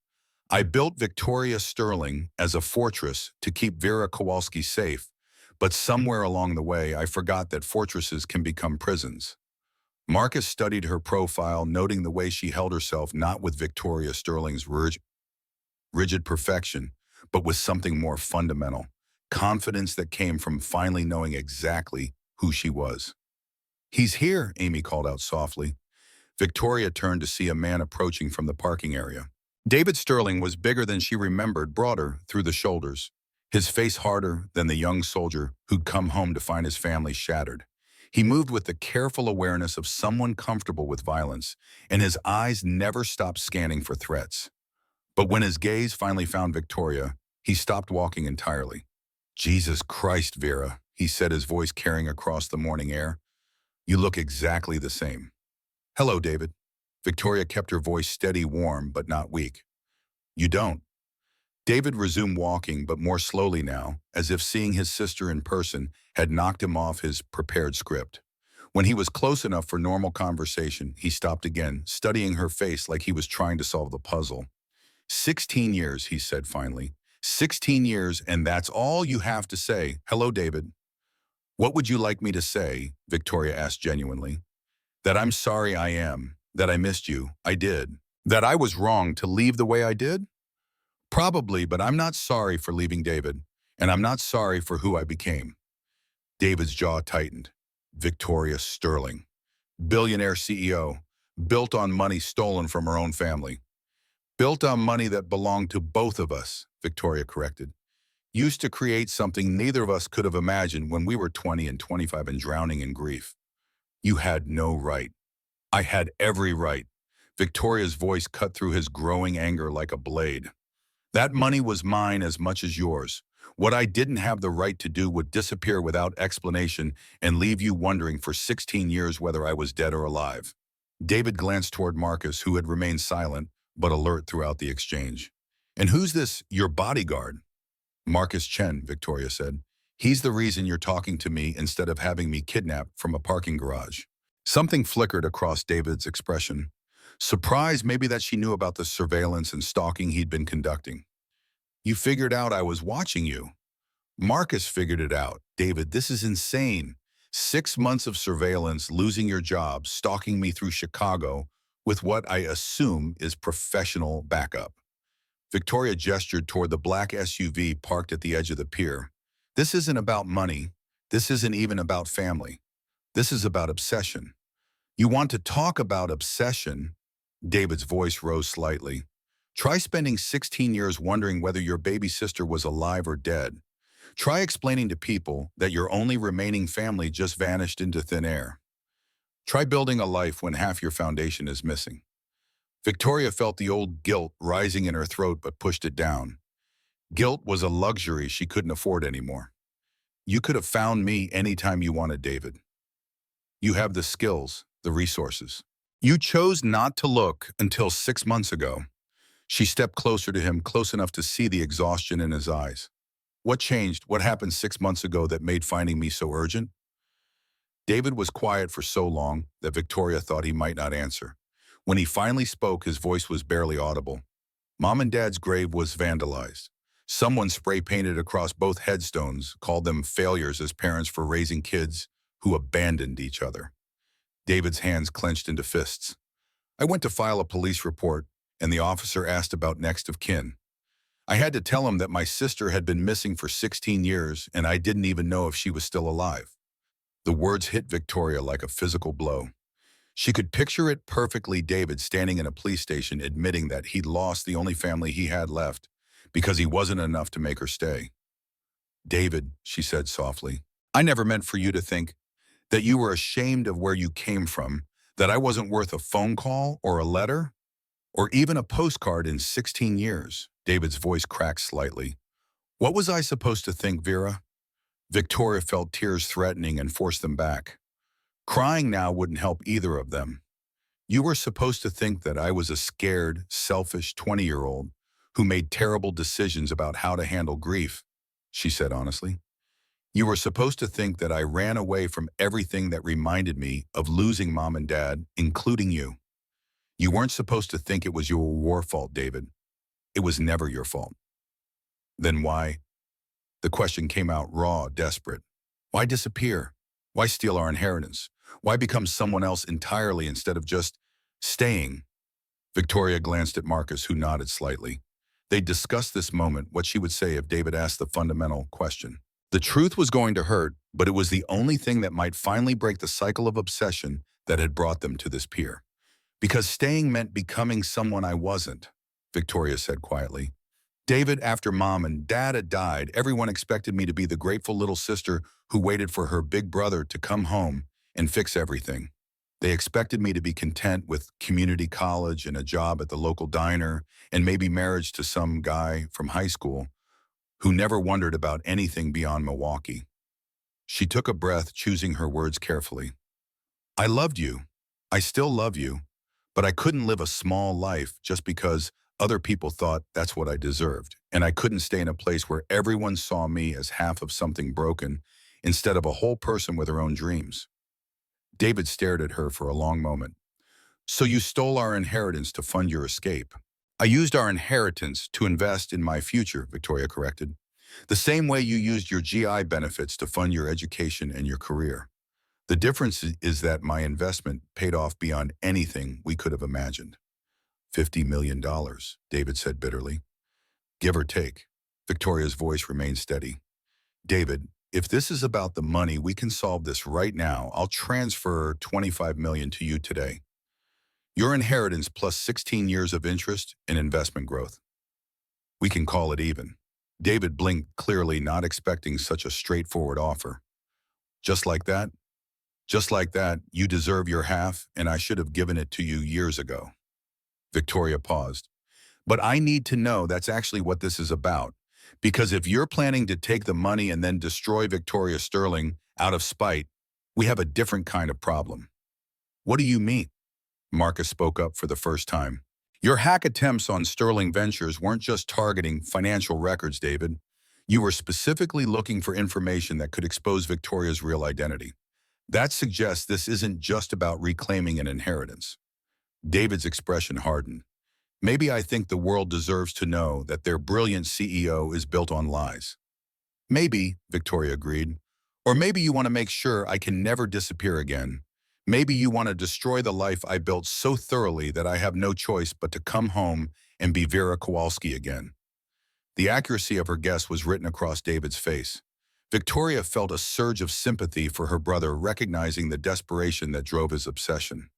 [SPEAKER 1] I built Victoria Sterling as a fortress to keep Vera Kowalski safe, But somewhere along the way, I forgot that fortresses can become prisons. Marcus studied her profile, noting the way she held herself not with Victoria Sterling's rigid perfection, but with something more fundamental, confidence that came from finally knowing exactly who she was. "He's here," Amy called out softly. Victoria turned to see a man approaching from the parking area. David Sterling was bigger than she remembered, broader through the shoulders, his face harder than the young soldier who'd come home to find his family shattered. He moved with the careful awareness of someone comfortable with violence, and his eyes never stopped scanning for threats. But when his gaze finally found Victoria, he stopped walking entirely. "Jesus Christ, Vera," he said, his voice carrying across the morning air. "You look exactly the same." "Hello, David." Victoria kept her voice steady, warm, but not weak. "You don't." David resumed walking, but more slowly now, as if seeing his sister in person had knocked him off his prepared script. When he was close enough for normal conversation, he stopped again, studying her face like he was trying to solve the puzzle. 16 years, he said finally. 16 years, and that's all you have to say. "Hello, David." "What would you like me to say?" Victoria asked genuinely. "That I'm sorry I am. That I missed you. I did. That I was wrong to leave the way I did? Probably, but I'm not sorry for leaving David, and I'm not sorry for who I became." David's jaw tightened. Victoria Sterling. Billionaire CEO. Built on money stolen from her own family. "Built on money that belonged to both of us," Victoria corrected. "Used to create something neither of us could have imagined when we were 20 and 25 and drowning in grief. You had no right." "I had every right." Victoria's voice cut through his growing anger like a blade. "That money was mine as much as yours. What I didn't have the right to do would disappear without explanation and leave you wondering for 16 years whether I was dead or alive." David glanced toward Marcus, who had remained silent but alert throughout the exchange. "And who's this, your bodyguard?" "Marcus Chen," Victoria said. "He's the reason you're talking to me instead of having me kidnapped from a parking garage." Something flickered across David's expression. Surprise, maybe, that she knew about the surveillance and stalking he'd been conducting. "You figured out I was watching you." "Marcus figured it out. David, this is insane. 6 months of surveillance, losing your job, stalking me through Chicago with what I assume is professional backup." Victoria gestured toward the black SUV parked at the edge of the pier. "This isn't about money. This isn't even about family. This is about obsession." "You want to talk about obsession?" David's voice rose slightly. "Try spending 16 years wondering whether your baby sister was alive or dead. Try explaining to people that your only remaining family just vanished into thin air. Try building a life when half your foundation is missing." Victoria felt the old guilt rising in her throat but pushed it down. Guilt was a luxury she couldn't afford anymore. "You could have found me anytime you wanted, David. You have the skills, the resources. You chose not to look until 6 months ago." She stepped closer to him, close enough to see the exhaustion in his eyes. "What changed? What happened 6 months ago that made finding me so urgent?" David was quiet for so long that Victoria thought he might not answer. When he finally spoke, his voice was barely audible. "Mom and Dad's grave was vandalized. Someone spray-painted across both headstones, called them failures as parents for raising kids who abandoned each other." David's hands clenched into fists. "I went to file a police report, and the officer asked about next of kin. I had to tell him that my sister had been missing for 16 years, and I didn't even know if she was still alive." The words hit Victoria like a physical blow. She could picture it perfectly, David standing in a police station admitting that he'd lost the only family he had left because he wasn't enough to make her stay. "David," she said softly, "I never meant for you to think that you were ashamed of where you came from, that I wasn't worth a phone call or a letter or even a postcard in 16 years. David's voice cracked slightly. "What was I supposed to think, Vera?" Victoria felt tears threatening and forced them back. Crying now wouldn't help either of them. "You were supposed to think that I was a scared, selfish 20-year-old who made terrible decisions about how to handle grief," she said honestly. "You were supposed to think that I ran away from everything that reminded me of losing Mom and Dad, including you. You weren't supposed to think it was your fault, David. It was never your fault." "Then why?" The question came out raw, desperate. Why disappear? Why steal our inheritance? Why become someone else entirely instead of just staying? Victoria glanced at Marcus, who nodded slightly. They discussed this moment, what she would say if David asked the fundamental question. The truth was going to hurt, but it was the only thing that might finally break the cycle of obsession that had brought them to this pier. Because staying meant becoming someone I wasn't, Victoria said quietly. David, after Mom and Dad had died, everyone expected me to be the grateful little sister who waited for her big brother to come home and fix everything. They expected me to be content with community college and a job at the local diner and maybe marriage to some guy from high school who never wondered about anything beyond Milwaukee. She took a breath, choosing her words carefully. I loved you. I still love you. But I couldn't live a small life just because other people thought that's what I deserved. And I couldn't stay in a place where everyone saw me as half of something broken instead of a whole person with her own dreams. David stared at her for a long moment. So you stole our inheritance to fund your escape. I used our inheritance to invest in my future, Victoria corrected. The same way you used your GI benefits to fund your education and your career. The difference is that my investment paid off beyond anything we could have imagined. $50 million, David said bitterly. Give or take. Victoria's voice remained steady. David, if this is about the money, we can solve this right now. I'll transfer $25 million to you today. Your inheritance plus 16 years of interest and investment growth. We can call it even. David blinked clearly, not expecting such a straightforward offer. Just like that? Just like that, you deserve your half, and I should have given it to you years ago. Victoria paused. But I need to know that's actually what this is about. Because if you're planning to take the money and then destroy Victoria Sterling out of spite, we have a different kind of problem. What do you mean? Marcus spoke up for the first time. Your hack attempts on Sterling Ventures weren't just targeting financial records, David. You were specifically looking for information that could expose Victoria's real identity. That suggests this isn't just about reclaiming an inheritance. David's expression hardened. Maybe I think the world deserves to know that their brilliant CEO is built on lies. Maybe, Victoria agreed. Or maybe you want to make sure I can never disappear again. Maybe you want to destroy the life I built so thoroughly that I have no choice but to come home and be Vera Kowalski again. The accuracy of her guess was written across David's face. Victoria felt a surge of sympathy for her brother, recognizing the desperation that drove his obsession.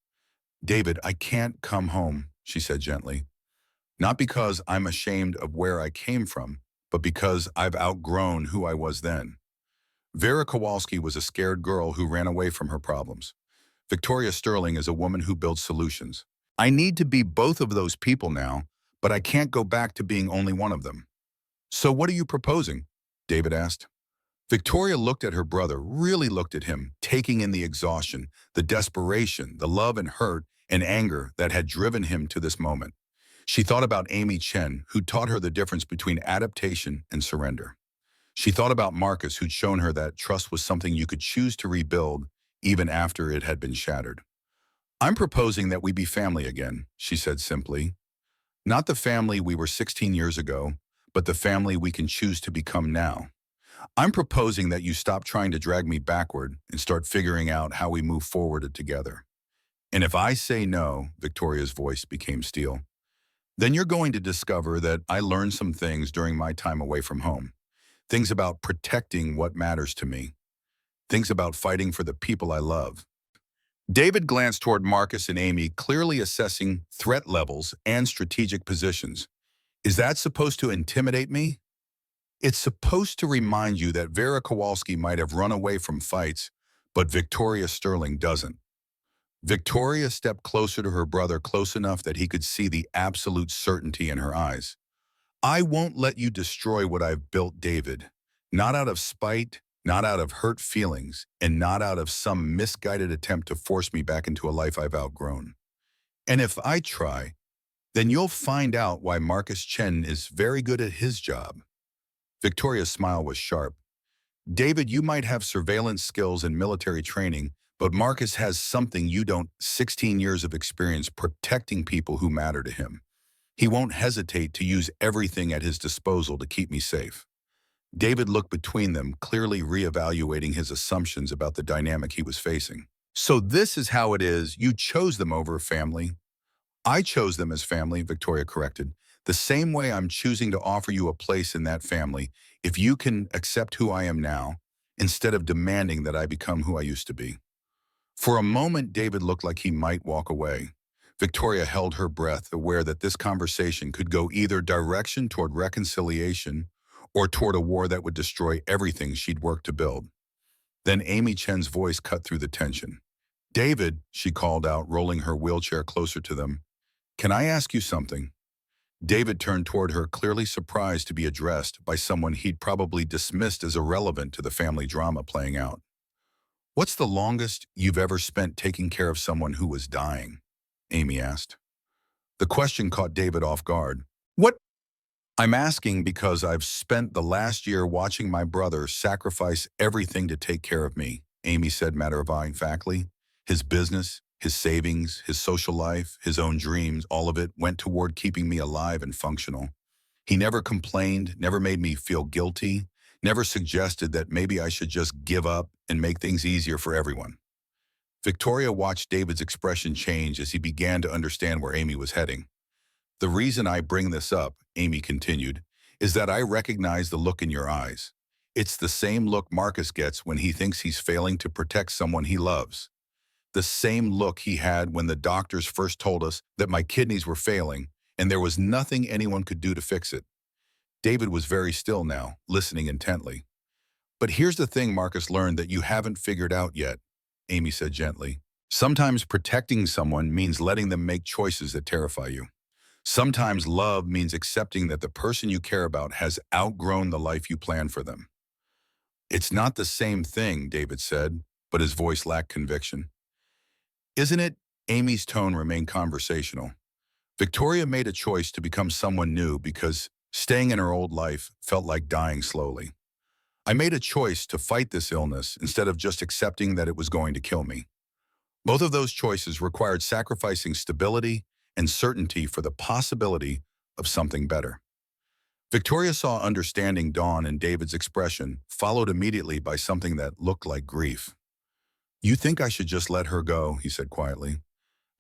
[SPEAKER 1] David, I can't come home, she said gently. Not because I'm ashamed of where I came from, but because I've outgrown who I was then. Vera Kowalski was a scared girl who ran away from her problems. Victoria Sterling is a woman who builds solutions. I need to be both of those people now, but I can't go back to being only one of them. So what are you proposing? David asked. Victoria looked at her brother, really looked at him, taking in the exhaustion, the desperation, the love and hurt and anger that had driven him to this moment. She thought about Amy Chen, who taught her the difference between adaptation and surrender. She thought about Marcus, who'd shown her that trust was something you could choose to rebuild even after it had been shattered. I'm proposing that we be family again, she said simply. Not the family we were 16 years ago, but the family we can choose to become now. I'm proposing that you stop trying to drag me backward and start figuring out how we move forward together. And if I say no, Victoria's voice became steel, then you're going to discover that I learned some things during my time away from home. Things about protecting what matters to me. Things about fighting for the people I love. David glanced toward Marcus and Amy, clearly assessing threat levels and strategic positions. Is that supposed to intimidate me? It's supposed to remind you that Vera Kowalski might have run away from fights, but Victoria Sterling doesn't. Victoria stepped closer to her brother, close enough that he could see the absolute certainty in her eyes. I won't let you destroy what I've built, David. Not out of spite, not out of hurt feelings, and not out of some misguided attempt to force me back into a life I've outgrown. And if I try, then you'll find out why Marcus Chen is very good at his job. Victoria's smile was sharp. David, you might have surveillance skills and military training, but Marcus has something you don't. 16 years of experience protecting people who matter to him. He won't hesitate to use everything at his disposal to keep me safe. David looked between them, clearly reevaluating his assumptions about the dynamic he was facing. So this is how it is. You chose them over family. I chose them as family, Victoria corrected. The same way I'm choosing to offer you a place in that family if you can accept who I am now, instead of demanding that I become who I used to be. For a moment, David looked like he might walk away. Victoria held her breath, aware that this conversation could go either direction toward reconciliation or toward a war that would destroy everything she'd worked to build. Then Amy Chen's voice cut through the tension. David, she called out, rolling her wheelchair closer to them, can I ask you something? David turned toward her, clearly surprised to be addressed by someone he'd probably dismissed as irrelevant to the family drama playing out. What's the longest you've ever spent taking care of someone who was dying? Amy asked. The question caught David off guard. What? I'm asking because I've spent the last year watching my brother sacrifice everything to take care of me, Amy said matter-of-factly. His business, his savings, his social life, his own dreams, all of it went toward keeping me alive and functional. He never complained, never made me feel guilty, never suggested that maybe I should just give up and make things easier for everyone. Victoria watched David's expression change as he began to understand where Amy was heading. The reason I bring this up, Amy continued, is that I recognize the look in your eyes. It's the same look Marcus gets when he thinks he's failing to protect someone he loves. The same look he had when the doctors first told us that my kidneys were failing and there was nothing anyone could do to fix it. David was very still now, listening intently. But here's the thing Marcus learned that you haven't figured out yet, Amy said gently. Sometimes protecting someone means letting them make choices that terrify you. Sometimes love means accepting that the person you care about has outgrown the life you planned for them. It's not the same thing, David said, but his voice lacked conviction. Isn't it? Amy's tone remained conversational. Victoria made a choice to become someone new because staying in her old life felt like dying slowly. I made a choice to fight this illness instead of just accepting that it was going to kill me. Both of those choices required sacrificing stability and certainty for the possibility of something better. Victoria saw understanding dawn in David's expression, followed immediately by something that looked like grief. You think I should just let her go, he said quietly.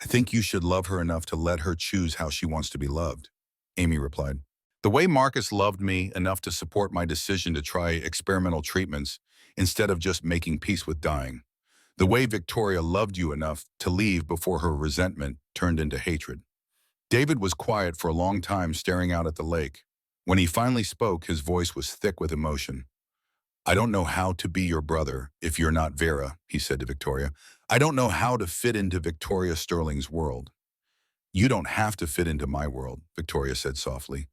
[SPEAKER 1] I think you should love her enough to let her choose how she wants to be loved, Amy replied. The way Marcus loved me enough to support my decision to try experimental treatments instead of just making peace with dying. The way Victoria loved you enough to leave before her resentment turned into hatred. David was quiet for a long time, staring out at the lake. When he finally spoke, his voice was thick with emotion. I don't know how to be your brother if you're not Vera, he said to Victoria. I don't know how to fit into Victoria Sterling's world. You don't have to fit into my world, Victoria said softly.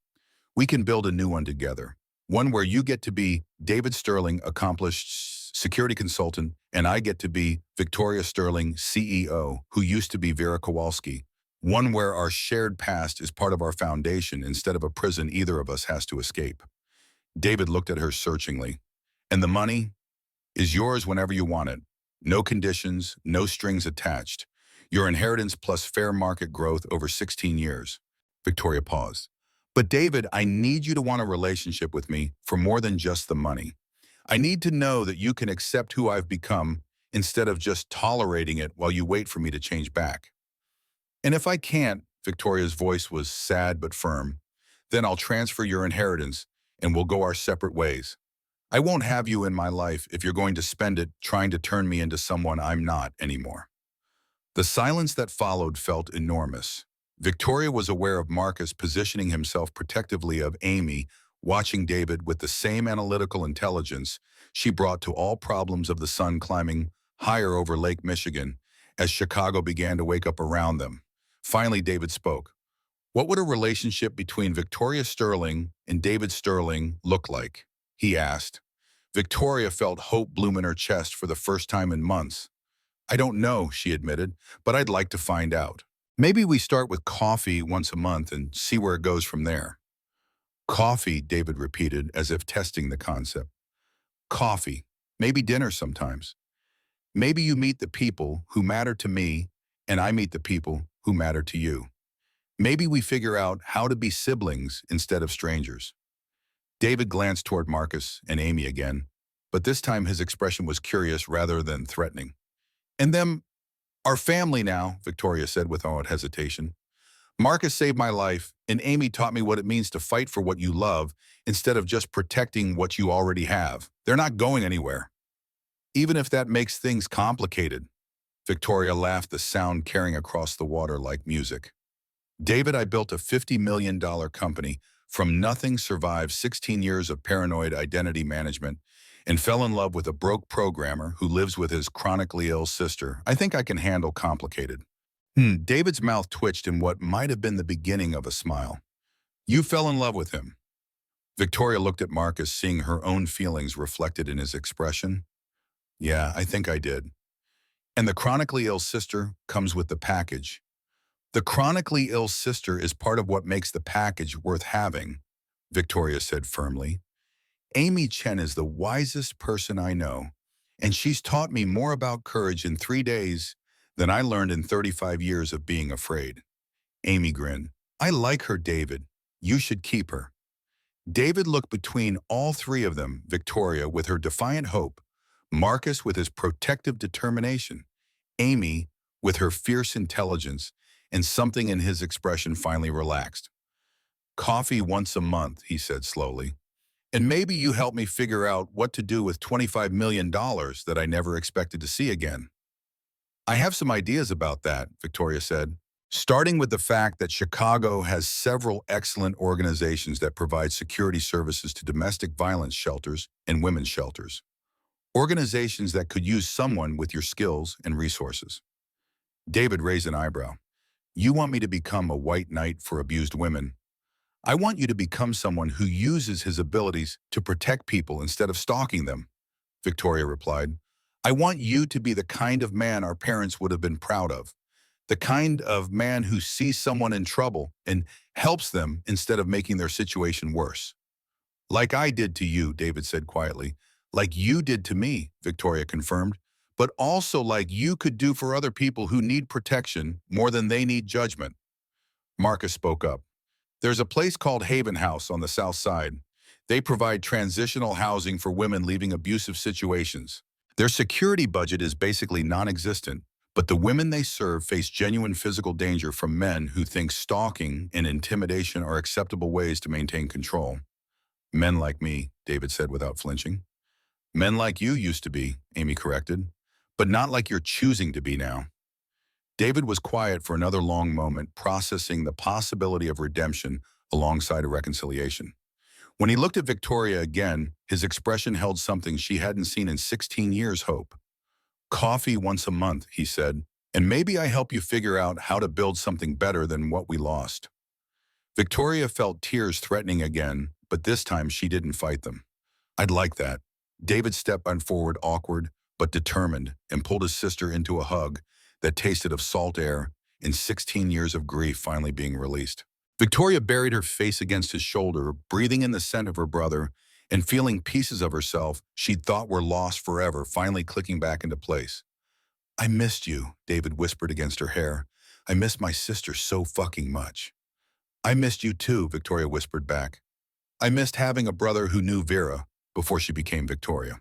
[SPEAKER 1] We can build a new one together. One where you get to be David Sterling, accomplished security consultant, and I get to be Victoria Sterling, CEO, who used to be Vera Kowalski. One where our shared past is part of our foundation instead of a prison either of us has to escape. David looked at her searchingly. And the money is yours whenever you want it. No conditions, no strings attached. Your inheritance plus fair market growth over 16 years. Victoria paused. But David, I need you to want a relationship with me for more than just the money. I need to know that you can accept who I've become instead of just tolerating it while you wait for me to change back. And if I can't, Victoria's voice was sad but firm, then I'll transfer your inheritance and we'll go our separate ways. I won't have you in my life if you're going to spend it trying to turn me into someone I'm not anymore. The silence that followed felt enormous. Victoria was aware of Marcus positioning himself protectively of Amy, watching David with the same analytical intelligence she brought to all problems of the sun climbing higher over Lake Michigan as Chicago began to wake up around them. Finally, David spoke. What would a relationship between Victoria Sterling and David Sterling look like? He asked. Victoria felt hope bloom in her chest for the first time in months. I don't know, she admitted, but I'd like to find out. Maybe we start with coffee once a month and see where it goes from there. Coffee, David repeated, as if testing the concept. Coffee. Maybe dinner sometimes. Maybe you meet the people who matter to me and I meet the people who matter to you. Maybe we figure out how to be siblings instead of strangers. David glanced toward Marcus and Amy again, but this time his expression was curious rather than threatening. And them, our family now, Victoria said without hesitation. Marcus saved my life, and Amy taught me what it means to fight for what you love instead of just protecting what you already have. They're not going anywhere. Even if that makes things complicated. Victoria laughed, the sound carrying across the water like music. David, I built a $50 million company. From nothing, survived 16 years of paranoid identity management, and fell in love with a broke programmer who lives with his chronically ill sister. I think I can handle complicated. David's mouth twitched in what might have been the beginning of a smile. You fell in love with him. Victoria looked at Marcus, seeing her own feelings reflected in his expression. Yeah, I think I did. And the chronically ill sister comes with the package. The chronically ill sister is part of what makes the package worth having, Victoria said firmly. Amy Chen is the wisest person I know, and she's taught me more about courage in 3 days than I learned in 35 years of being afraid. Amy grinned. I like her, David. You should keep her. David looked between all three of them, Victoria with her defiant hope, Marcus with his protective determination, Amy with her fierce intelligence, and something in his expression finally relaxed. Coffee once a month, he said slowly. And maybe you help me figure out what to do with $25 million that I never expected to see again. I have some ideas about that, Victoria said, starting with the fact that Chicago has several excellent organizations that provide security services to domestic violence shelters and women's shelters. Organizations that could use someone with your skills and resources. David raised an eyebrow. You want me to become a white knight for abused women? I want you to become someone who uses his abilities to protect people instead of stalking them, Victoria replied. I want you to be the kind of man our parents would have been proud of, the kind of man who sees someone in trouble and helps them instead of making their situation worse. Like I did to you, David said quietly. Like you did to me, Victoria confirmed, but also like you could do for other people who need protection more than they need judgment. Marcus spoke up. There's a place called Haven House on the south side. They provide transitional housing for women leaving abusive situations. Their security budget is basically non-existent, but the women they serve face genuine physical danger from men who think stalking and intimidation are acceptable ways to maintain control. Men like me, David said without flinching. Men like you used to be, Amy corrected, but not like you're choosing to be now. David was quiet for another long moment, processing the possibility of redemption alongside a reconciliation. When he looked at Victoria again, his expression held something she hadn't seen in 16 years, hope. Coffee once a month, he said, and maybe I help you figure out how to build something better than what we lost. Victoria felt tears threatening again, but this time she didn't fight them. I'd like that. David stepped forward, awkward but determined, and pulled his sister into a hug that tasted of salt air and 16 years of grief finally being released. Victoria buried her face against his shoulder, breathing in the scent of her brother and feeling pieces of herself she'd thought were lost forever finally clicking back into place. I missed you, David whispered against her hair. I missed my sister so fucking much. I missed you too, Victoria whispered back. I missed having a brother who knew Vera before she became Victoria.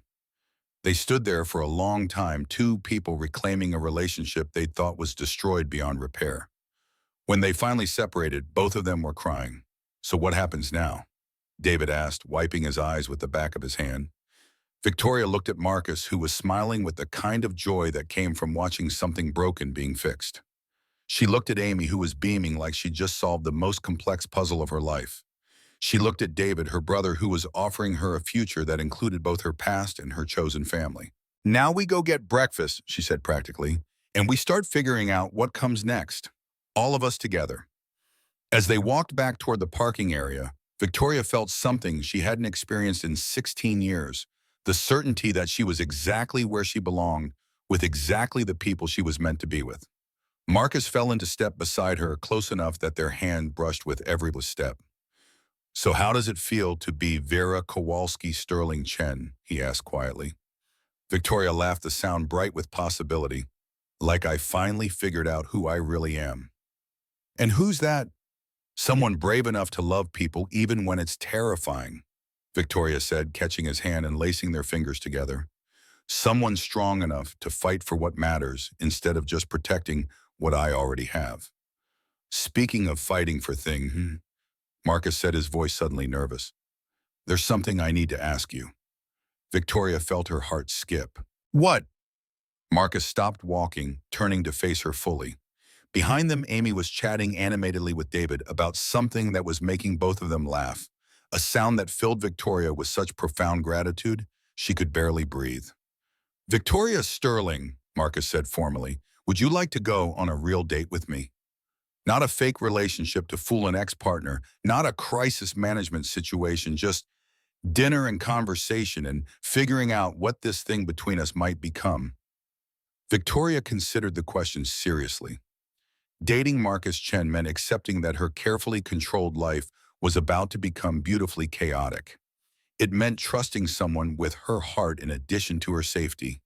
[SPEAKER 1] They stood there for a long time, two people reclaiming a relationship they thought was destroyed beyond repair. When they finally separated, both of them were crying. So what happens now? David asked, wiping his eyes with the back of his hand. Victoria looked at Marcus, who was smiling with the kind of joy that came from watching something broken being fixed. She looked at Amy, who was beaming like she'd just solved the most complex puzzle of her life. She looked at David, her brother, who was offering her a future that included both her past and her chosen family. Now we go get breakfast, she said practically, and we start figuring out what comes next. All of us together. As they walked back toward the parking area, Victoria felt something she hadn't experienced in 16 years, the certainty that she was exactly where she belonged, with exactly the people she was meant to be with. Marcus fell into step beside her, close enough that their hand brushed with every step. So how does it feel to be Vera Kowalski Sterling Chen? He asked quietly. Victoria laughed, the sound bright with possibility. Like I finally figured out who I really am. And who's that? Someone brave enough to love people even when it's terrifying. Victoria said, catching his hand and lacing their fingers together. Someone strong enough to fight for what matters instead of just protecting what I already have. Speaking of fighting for things, Marcus said, his voice suddenly nervous. There's something I need to ask you. Victoria felt her heart skip. What? Marcus stopped walking, turning to face her fully. Behind them, Amy was chatting animatedly with David about something that was making both of them laugh, a sound that filled Victoria with such profound gratitude she could barely breathe. Victoria Sterling, Marcus said formally, would you like to go on a real date with me? Not a fake relationship to fool an ex-partner, not a crisis management situation, just dinner and conversation and figuring out what this thing between us might become. Victoria considered the question seriously. Dating Marcus Chen meant accepting that her carefully controlled life was about to become beautifully chaotic. It meant trusting someone with her heart in addition to her safety.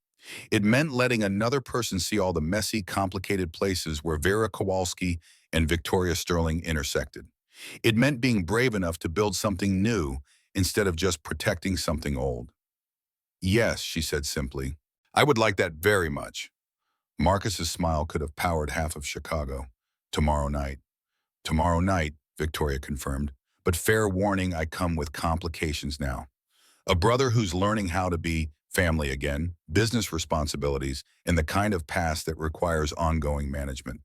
[SPEAKER 1] It meant letting another person see all the messy, complicated places where Vera Kowalski and Victoria Sterling intersected. It meant being brave enough to build something new instead of just protecting something old. Yes, she said simply. I would like that very much. Marcus's smile could have powered half of Chicago. Tomorrow night. Tomorrow night, Victoria confirmed. But fair warning, I come with complications now. A brother who's learning how to be family again, business responsibilities, and the kind of past that requires ongoing management.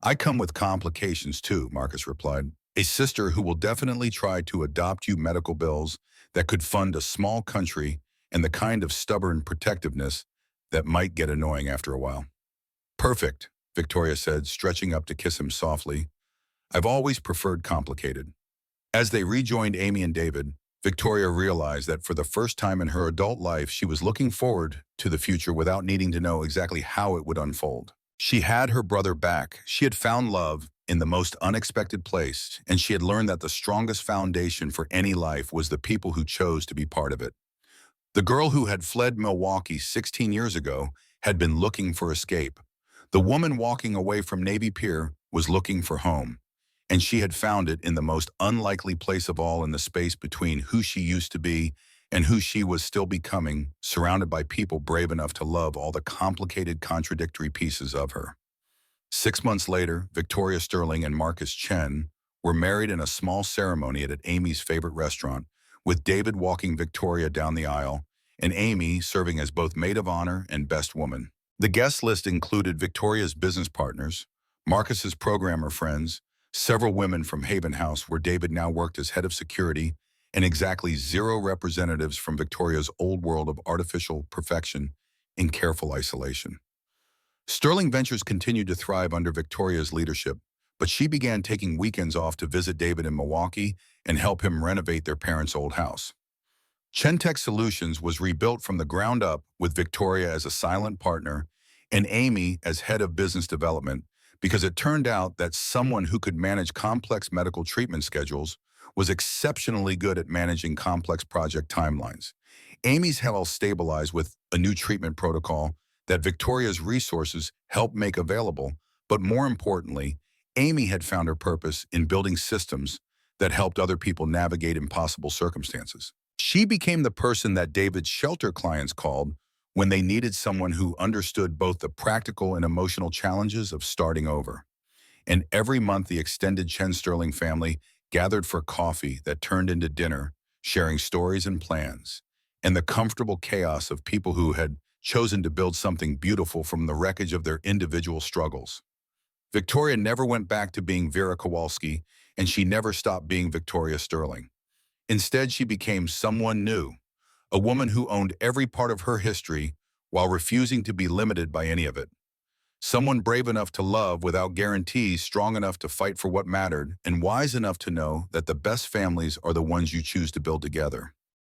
[SPEAKER 1] I come with complications too, Marcus replied. A sister who will definitely try to adopt you medical bills that could fund a small country and the kind of stubborn protectiveness that might get annoying after a while. Perfect, Victoria said, stretching up to kiss him softly. I've always preferred complicated. As they rejoined Amy and David, Victoria realized that for the first time in her adult life, she was looking forward to the future without needing to know exactly how it would unfold. She had her brother back. She had found love in the most unexpected place, and she had learned that the strongest foundation for any life was the people who chose to be part of it. The girl who had fled Milwaukee 16 years ago had been looking for escape. The woman walking away from Navy Pier was looking for home, and she had found it in the most unlikely place of all, in the space between who she used to be and who she was still becoming, surrounded by people brave enough to love all the complicated, contradictory pieces of her. 6 months later, Victoria Sterling and Marcus Chen were married in a small ceremony at Amy's favorite restaurant, with David walking Victoria down the aisle and Amy serving as both maid of honor and best woman. The guest list included Victoria's business partners, Marcus's programmer friends, several women from Haven House, where David now worked as head of security, and exactly 0 representatives from Victoria's old world of artificial perfection in careful isolation. Sterling Ventures continued to thrive under Victoria's leadership, but she began taking weekends off to visit David in Milwaukee and help him renovate their parents' old house. Chentech Solutions was rebuilt from the ground up with Victoria as a silent partner and Amy as head of business development, because it turned out that someone who could manage complex medical treatment schedules was exceptionally good at managing complex project timelines. Amy's health stabilized with a new treatment protocol that Victoria's resources helped make available, but more importantly, Amy had found her purpose in building systems that helped other people navigate impossible circumstances. She became the person that David's shelter clients called when they needed someone who understood both the practical and emotional challenges of starting over. And every month, the extended Chen Sterling family gathered for coffee that turned into dinner, sharing stories and plans, and the comfortable chaos of people who had chosen to build something beautiful from the wreckage of their individual struggles. Victoria never went back to being Vera Kowalski, and she never stopped being Victoria Sterling. Instead, she became someone new, a woman who owned every part of her history while refusing to be limited by any of it. Someone brave enough to love without guarantees, strong enough to fight for what mattered, and wise enough to know that the best families are the ones you choose to build together.